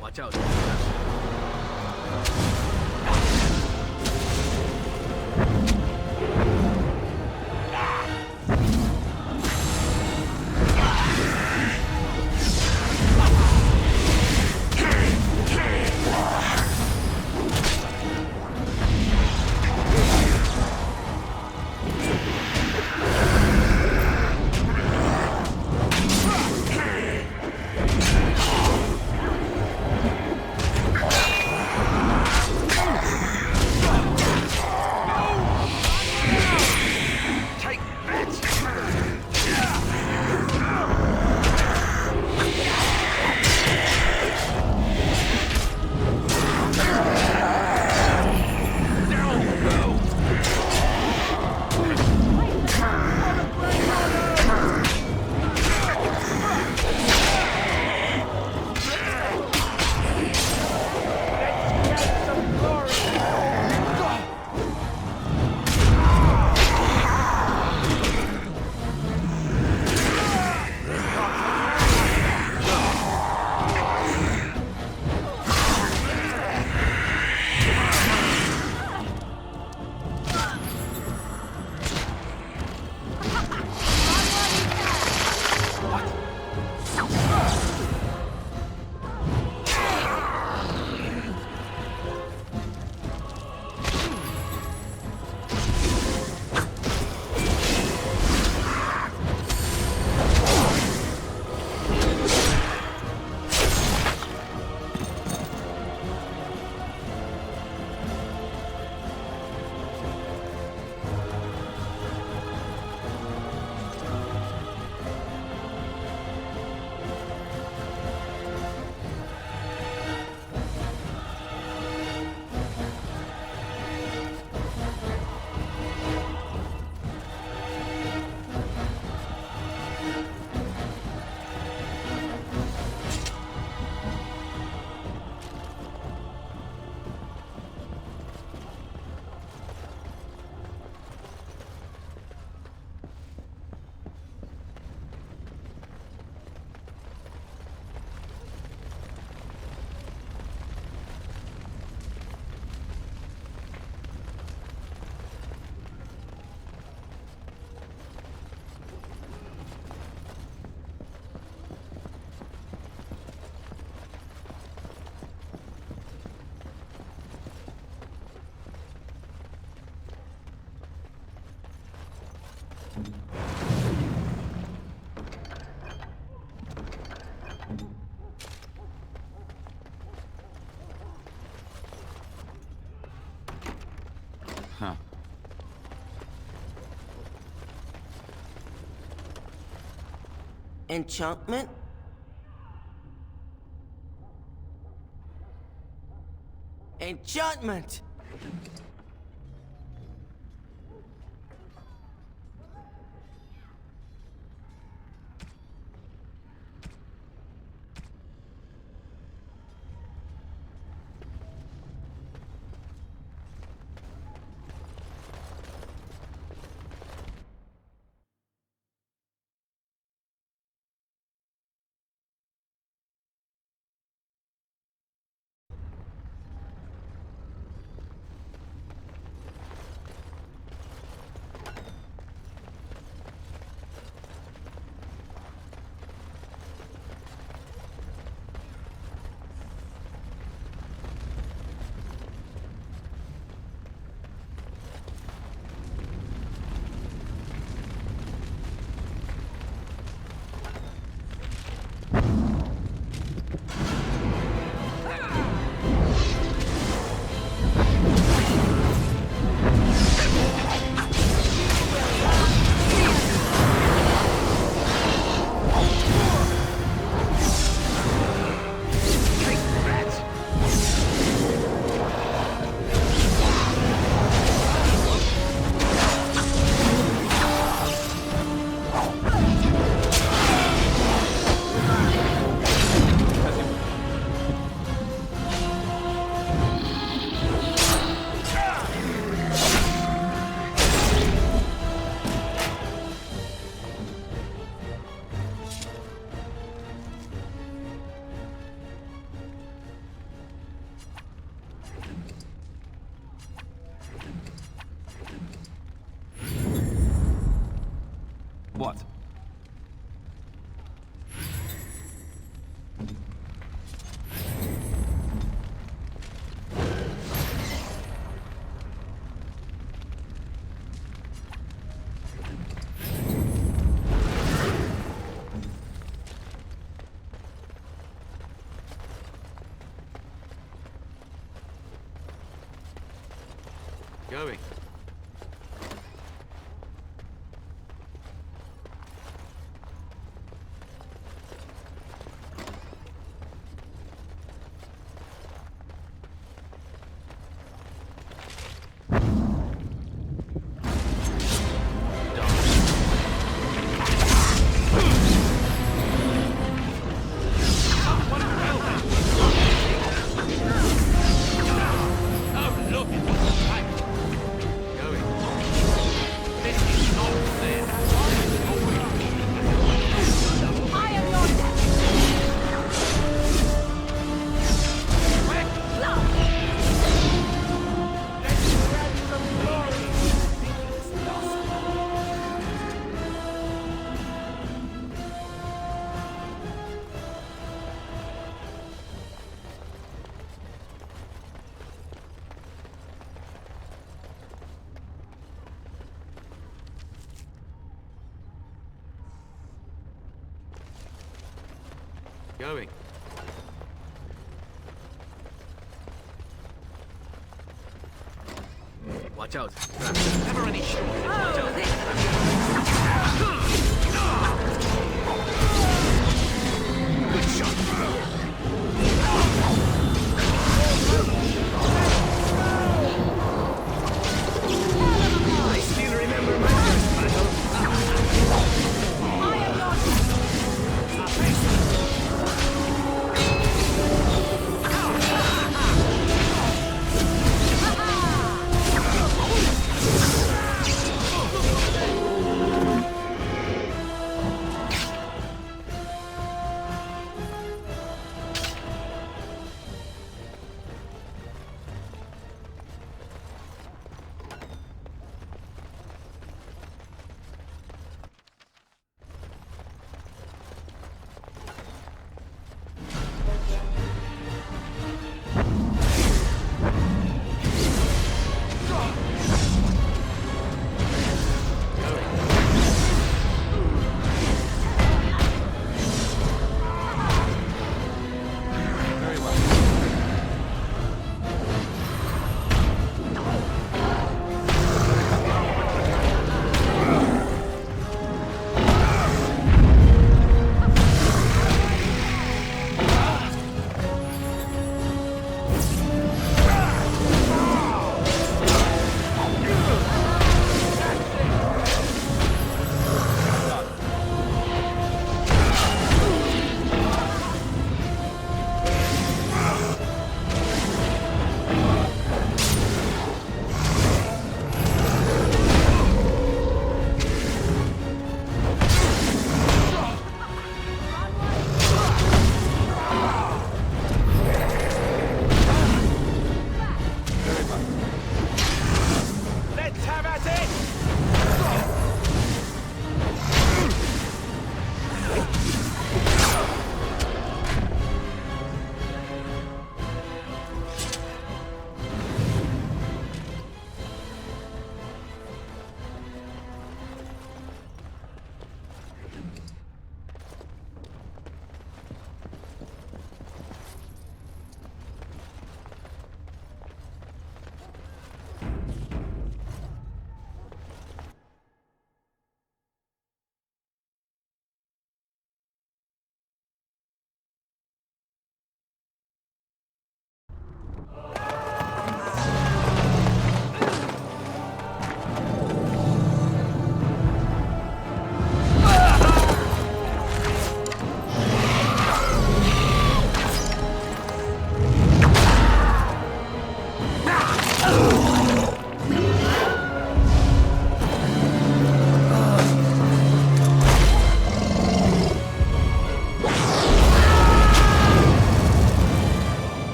Watch out. Huh. Enchantment? Enchantment! Going. Going. Watch out. Never any shortage. Watch out. Good shot. I still remember my first battle. I am not.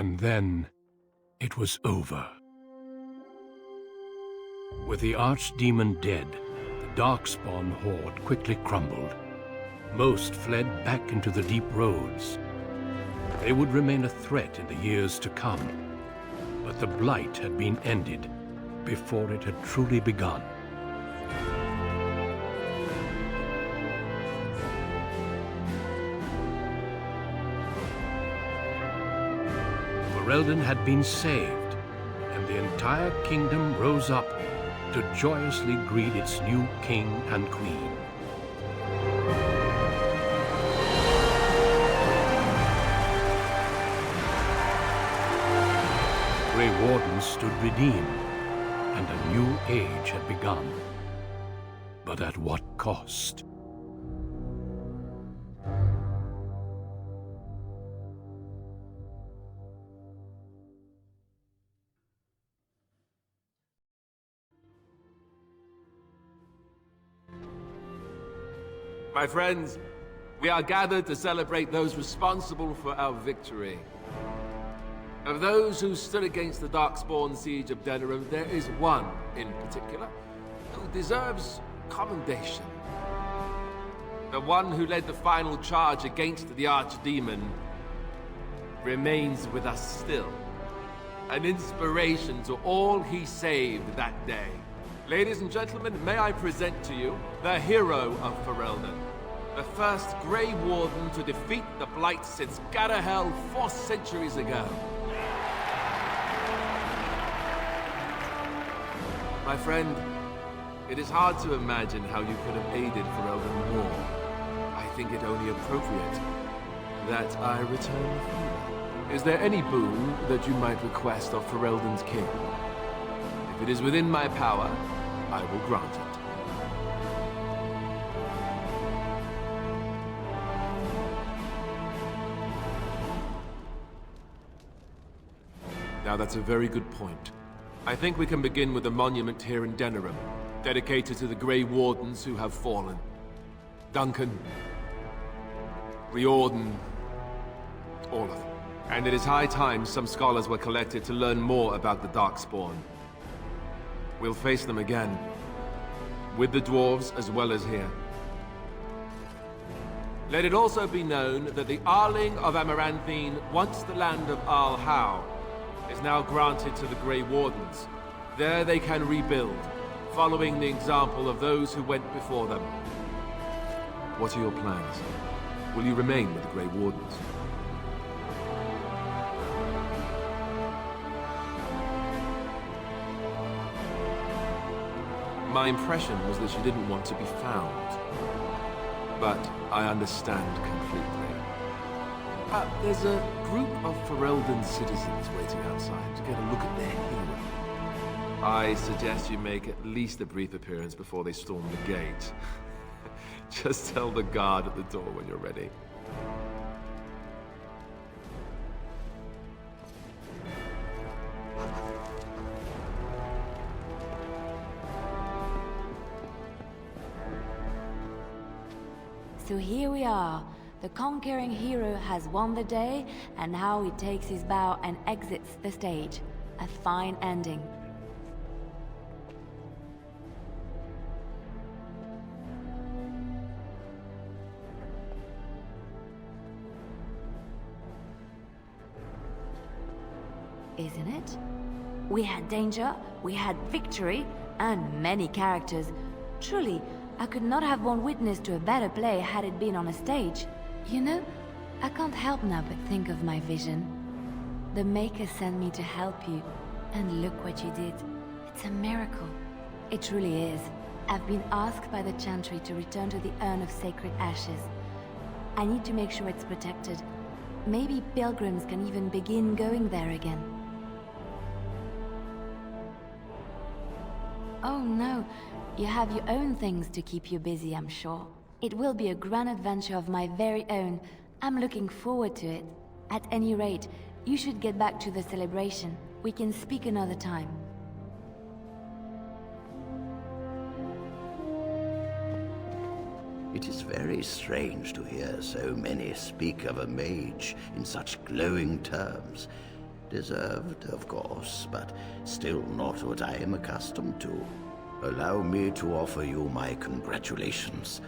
And then, it was over. With the Archdemon dead, the Darkspawn horde quickly crumbled. Most fled back into the deep roads. They would remain a threat in the years to come. But the Blight had been ended before it had truly begun. Ferelden had been saved, and the entire kingdom rose up to joyously greet its new king and queen. Grey Wardens stood redeemed, and a new age had begun. But at what cost? My friends, we are gathered to celebrate those responsible for our victory. Of those who stood against the Darkspawn siege of Denerim, there is one in particular who deserves commendation. The one who led the final charge against the Archdemon remains with us still. An inspiration to all he saved that day. Ladies and gentlemen, may I present to you the hero of Ferelden, the first Grey Warden to defeat the Blight since Garahel 4 centuries ago. My friend, it is hard to imagine how you could have aided Ferelden more. I think it only appropriate that I return the favor. Is there any boon that you might request of Ferelden's king? If it is within my power, I will grant it. Now that's a very good point. I think we can begin with a monument here in Denerim, dedicated to the Grey Wardens who have fallen. Duncan, Riordan, all of them. And it is high time some scholars were collected to learn more about the Darkspawn. We'll face them again, with the dwarves as well as here. Let it also be known that the Arling of Amaranthine, once the land of Arl Howe, is now granted to the Grey Wardens. There they can rebuild, following the example of those who went before them. What are your plans? Will you remain with the Grey Wardens? My impression was that she didn't want to be found. But I understand completely. There's a group of Ferelden citizens waiting outside to get a look at their hero. I suggest you make at least a brief appearance before they storm the gate. Just tell the guard at the door when you're ready. So here we are. The conquering hero has won the day, and now he takes his bow and exits the stage. A fine ending. Isn't it? We had danger, we had victory, and many characters. Truly, I could not have borne witness to a better play had it been on a stage. You know, I can't help now but think of my vision. The Maker sent me to help you, and look what you did. It's a miracle. It truly is. I've been asked by the Chantry to return to the Urn of Sacred Ashes. I need to make sure it's protected. Maybe pilgrims can even begin going there again. Oh no, you have your own things to keep you busy, I'm sure. It will be a grand adventure of my very own. I'm looking forward to it. At any rate, you should get back to the celebration. We can speak another time. It is very strange to hear so many speak of a mage in such glowing terms. Deserved, of course, but still not what I am accustomed to. Allow me to offer you my congratulations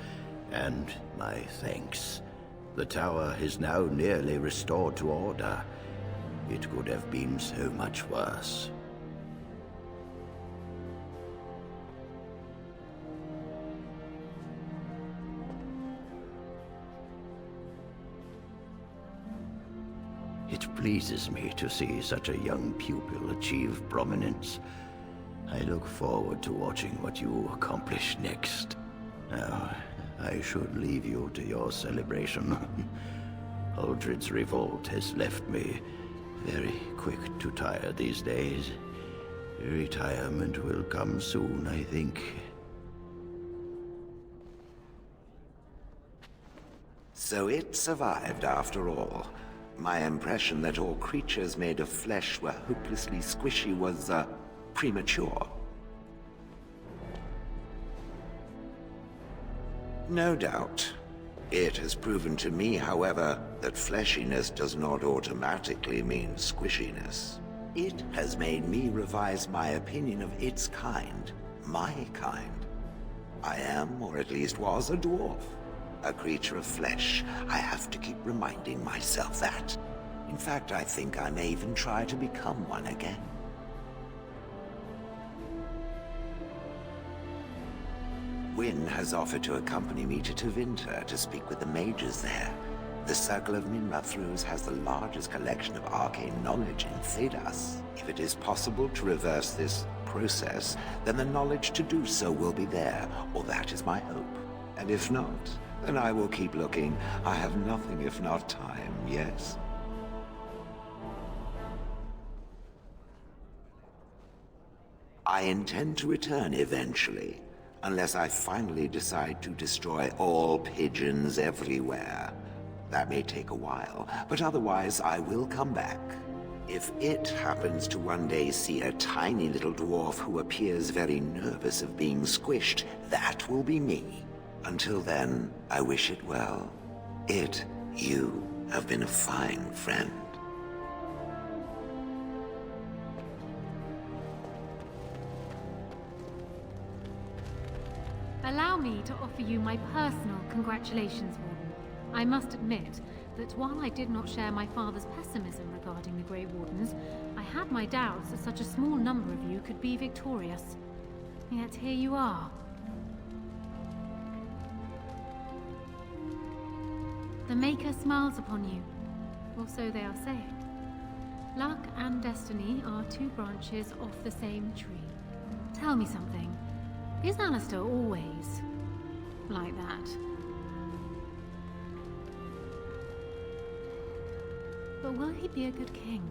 and my thanks. The tower is now nearly restored to order. It could have been so much worse. It pleases me to see such a young pupil achieve prominence. I look forward to watching what you accomplish next. Now, I should leave you to your celebration. Uldred's revolt has left me very quick to tire these days. Retirement will come soon, I think. So it survived after all. My impression that all creatures made of flesh were hopelessly squishy was, premature. No doubt. It has proven to me, however, that fleshiness does not automatically mean squishiness. It has made me revise my opinion of its kind, my kind. I am, or at least was, a dwarf. A creature of flesh. I have to keep reminding myself that. In fact, I think I may even try to become one again. Wynne has offered to accompany me to Tevinter to speak with the mages there. The Circle of Minrathous has the largest collection of arcane knowledge in Thedas. If it is possible to reverse this process, then the knowledge to do so will be there, or that is my hope. And if not, then I will keep looking. I have nothing if not time, yes? I intend to return eventually, unless I finally decide to destroy all pigeons everywhere. That may take a while, but otherwise I will come back. If it happens to one day see a tiny little dwarf who appears very nervous of being squished, that will be me. Until then, I wish it well. You have been a fine friend. Allow me to offer you my personal congratulations, Warden. I must admit that while I did not share my father's pessimism regarding the Grey Wardens, I had my doubts that such a small number of you could be victorious. Yet here you are. The Maker smiles upon you, or so they are saying. Luck and destiny are two branches of the same tree. Tell me something. Is Alistair always like that? But will he be a good king?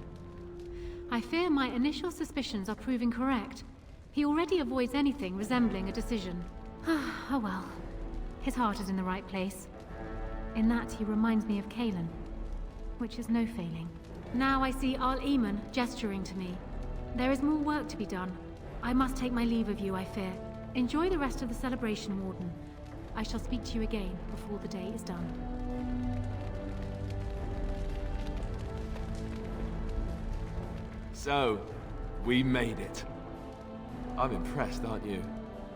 I fear my initial suspicions are proving correct. He already avoids anything resembling a decision. Oh well. His heart is in the right place. In that he reminds me of Cailan, which is no failing. Now I see Arl Eamon gesturing to me. There is more work to be done. I must take my leave of you, I fear. Enjoy the rest of the celebration, Warden. I shall speak to you again before the day is done. So, we made it. I'm impressed, aren't you?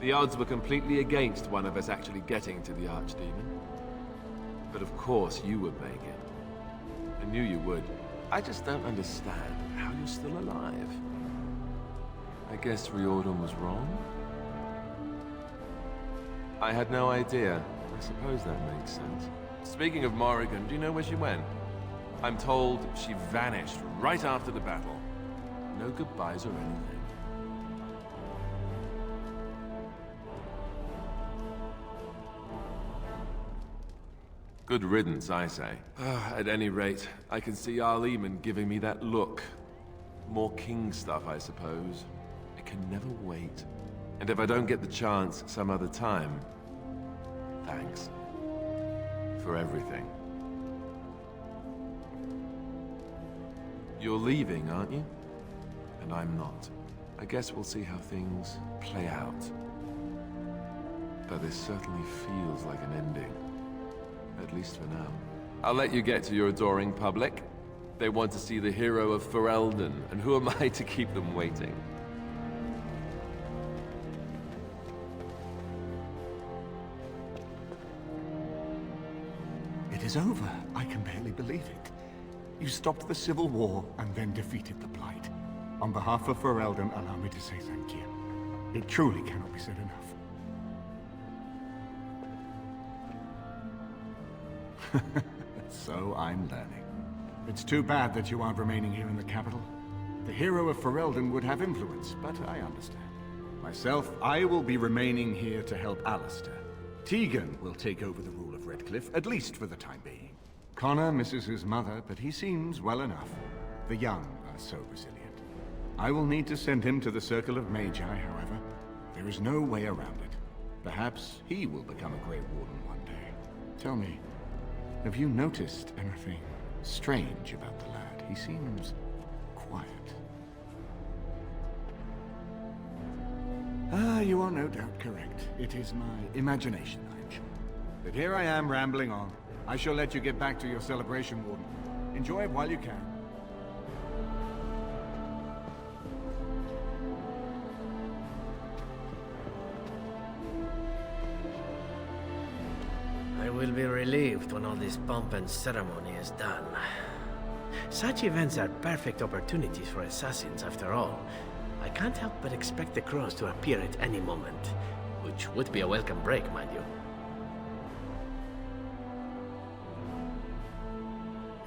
The odds were completely against one of us actually getting to the Archdemon. But of course you would make it. I knew you would. I just don't understand how you're still alive. I guess Riordan was wrong? I had no idea. I suppose that makes sense. Speaking of Morrigan, do you know where she went? I'm told she vanished right after the battle. No goodbyes or anything. Good riddance, I say. At any rate, I can see Arl Eamon giving me that look. More king stuff, I suppose. I can never wait. And if I don't get the chance some other time, thanks. For everything. You're leaving, aren't you? And I'm not. I guess we'll see how things play out. But this certainly feels like an ending. At least for now. I'll let you get to your adoring public. They want to see the hero of Ferelden, and who am I to keep them waiting? It is over. I can barely believe it. You stopped the Civil War and then defeated the Blight. On behalf of Ferelden, allow me to say thank you. It truly cannot be said enough. So I'm learning. It's too bad that you aren't remaining here in the capital. The hero of Ferelden would have influence, but I understand. Myself, I will be remaining here to help Alistair. Tegan will take over the rule of Redcliffe, at least for the time being. Connor misses his mother, but he seems well enough. The young are so resilient. I will need to send him to the Circle of Magi, however. There is no way around it. Perhaps he will become a Grey Warden one day. Tell me, have you noticed anything strange about the lad? He seems quiet. Ah, you are no doubt correct. It is my imagination, I'm sure. But here I am rambling on. I shall let you get back to your celebration, Warden. Enjoy it while you can. I will be relieved when all this pomp and ceremony is done. Such events are perfect opportunities for assassins, after all. I can't help but expect the crows to appear at any moment, which would be a welcome break, mind you.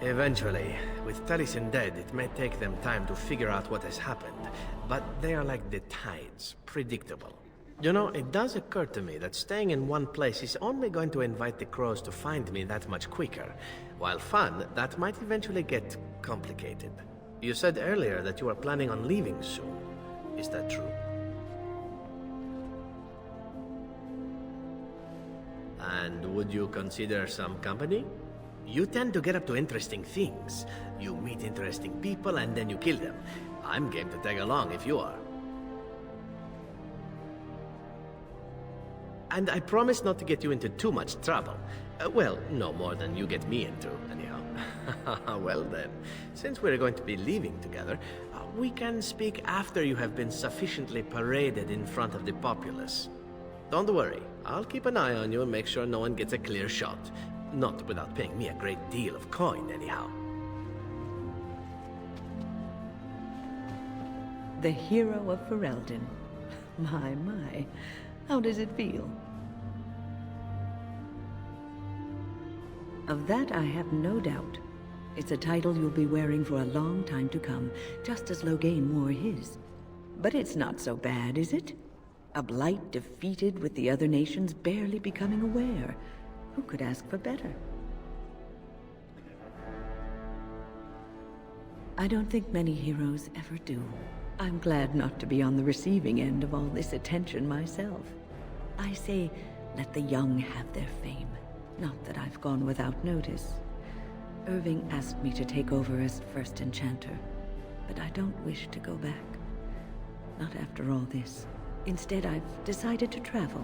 Eventually, with Taliesin dead, it may take them time to figure out what has happened, but they are like the tides, predictable. You know, it does occur to me that staying in one place is only going to invite the crows to find me that much quicker, while fun, that might eventually get complicated. You said earlier that you are planning on leaving soon. Is that true? And would you consider some company? You tend to get up to interesting things. You meet interesting people and then you kill them. I'm game to tag along if you are. And I promise not to get you into too much trouble. Well, no more than you get me into, anyhow. Well then, since we're going to be leaving together, we can speak after you have been sufficiently paraded in front of the populace. Don't worry, I'll keep an eye on you and make sure no one gets a clear shot. Not without paying me a great deal of coin, anyhow. The hero of Ferelden. My. How does it feel? Of that I have no doubt. It's a title you'll be wearing for a long time to come, just as Loghain wore his. But it's not so bad, is it? A blight defeated with the other nations barely becoming aware. Who could ask for better? I don't think many heroes ever do. I'm glad not to be on the receiving end of all this attention myself. I say, let the young have their fame. Not that I've gone without notice. Irving asked me to take over as first enchanter, but I don't wish to go back. Not after all this. Instead, I've decided to travel.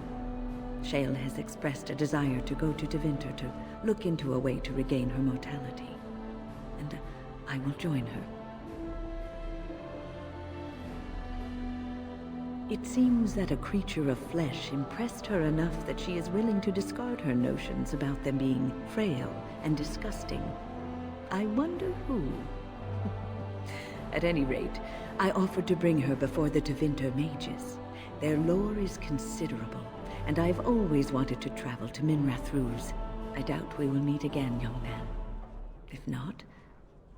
Shale has expressed a desire to go to Tevinter to look into a way to regain her mortality. And I will join her. It seems that a creature of flesh impressed her enough that she is willing to discard her notions about them being frail and disgusting. I wonder who. At any rate, I offered to bring her before the Tevinter mages. Their lore is considerable, and I've always wanted to travel to Minrath Ruse. I doubt we will meet again, young man. If not,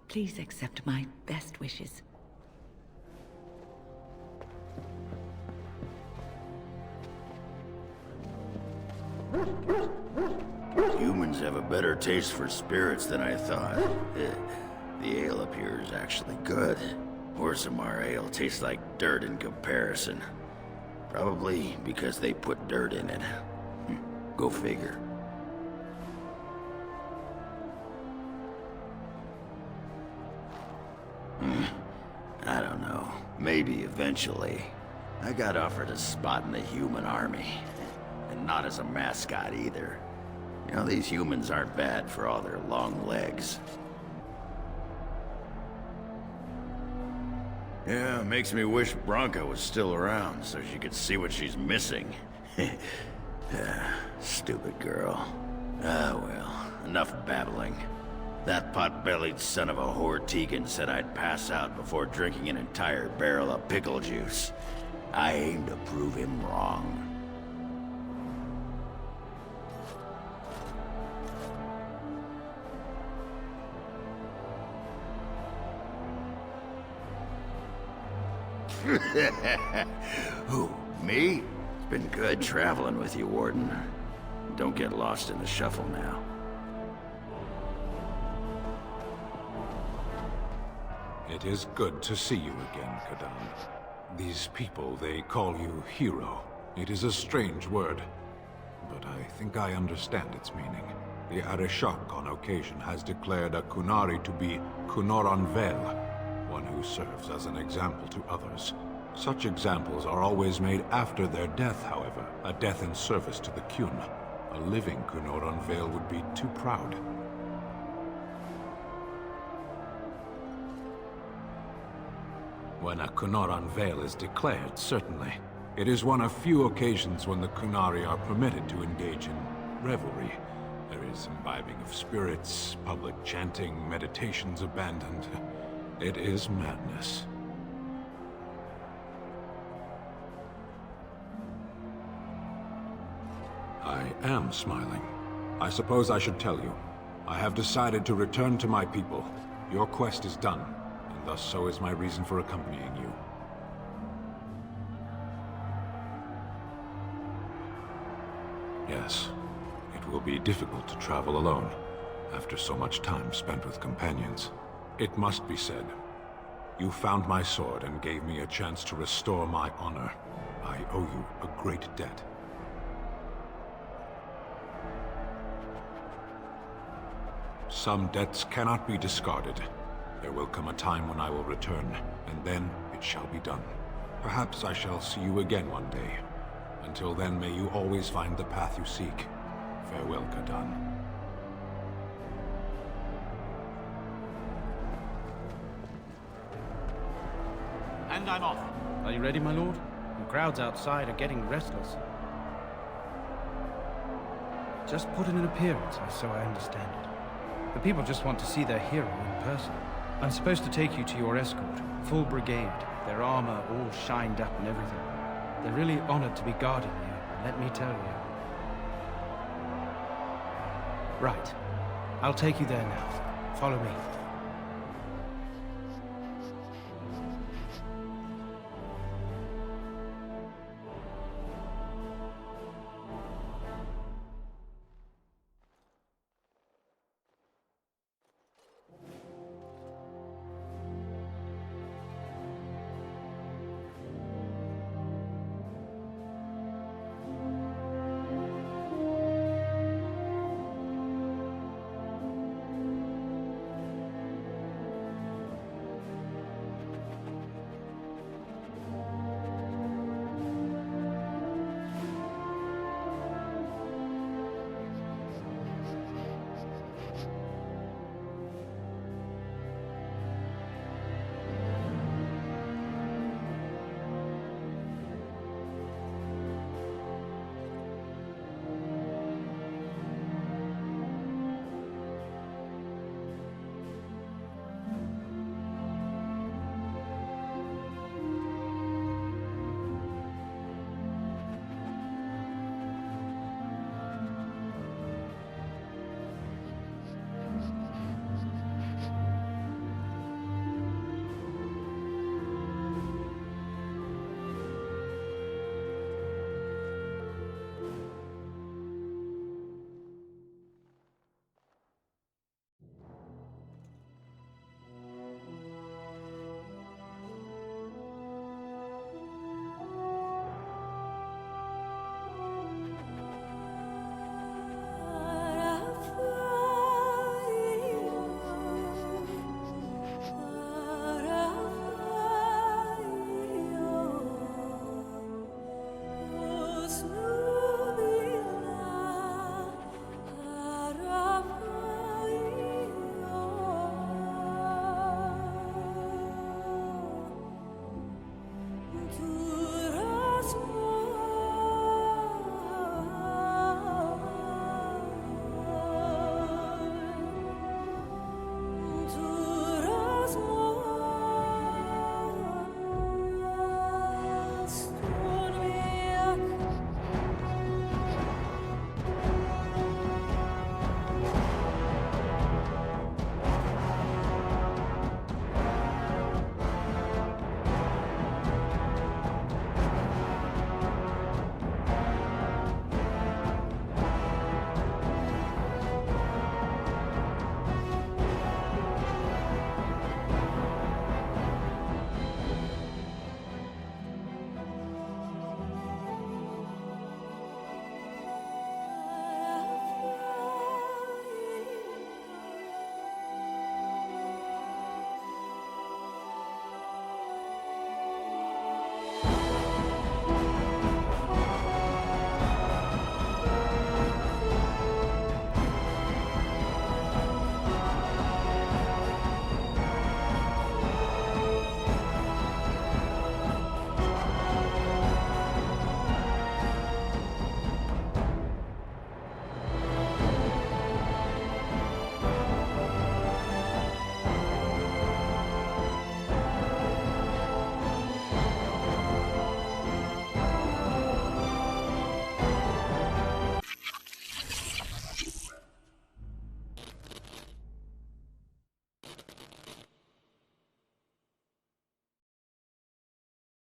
please accept my best wishes. Humans have a better taste for spirits than I thought. The ale up here is actually good. Orzammar ale tastes like dirt in comparison. Probably because they put dirt in it. Go figure. I don't know. Maybe eventually. I got offered a spot in the human army. And not as a mascot either. You know, these humans aren't bad for all their long legs. Yeah, makes me wish Branka was still around so she could see what she's missing. Stupid girl. Ah, well, enough babbling. That pot-bellied son of a whore Tegan said I'd pass out before drinking an entire barrel of pickle juice. I aim to prove him wrong. Who, me? It's been good traveling with you, Warden. Don't get lost in the shuffle now. It is good to see you again, Kadan. These people, they call you hero. It is a strange word, but I think I understand its meaning. The Arishok on occasion has declared a Kunari to be Kunoran Vel, one who serves as an example to others. Such examples are always made after their death, however, a death in service to the Kyun. A living Kunoran Vel would be too proud. When a Kunoran Vel is declared, certainly. It is one of few occasions when the Kunari are permitted to engage in revelry. There is imbibing of spirits, public chanting, meditations abandoned. It is madness. I am smiling. I suppose I should tell you. I have decided to return to my people. Your quest is done, and thus so is my reason for accompanying you. Yes, it will be difficult to travel alone, after so much time spent with companions. It must be said, you found my sword and gave me a chance to restore my honor. I owe you a great debt. Some debts cannot be discarded. There will come a time when I will return, and then it shall be done. Perhaps I shall see you again one day. Until then, may you always find the path you seek. Farewell, Kadan. And I'm off. Are you ready, my lord? The crowds outside are getting restless. Just put in an appearance, so I understand it. The people just want to see their hero in person. I'm supposed to take you to your escort, full brigade, their armor all shined up and everything. They're really honored to be guarding you, let me tell you. Right. I'll take you there now. Follow me.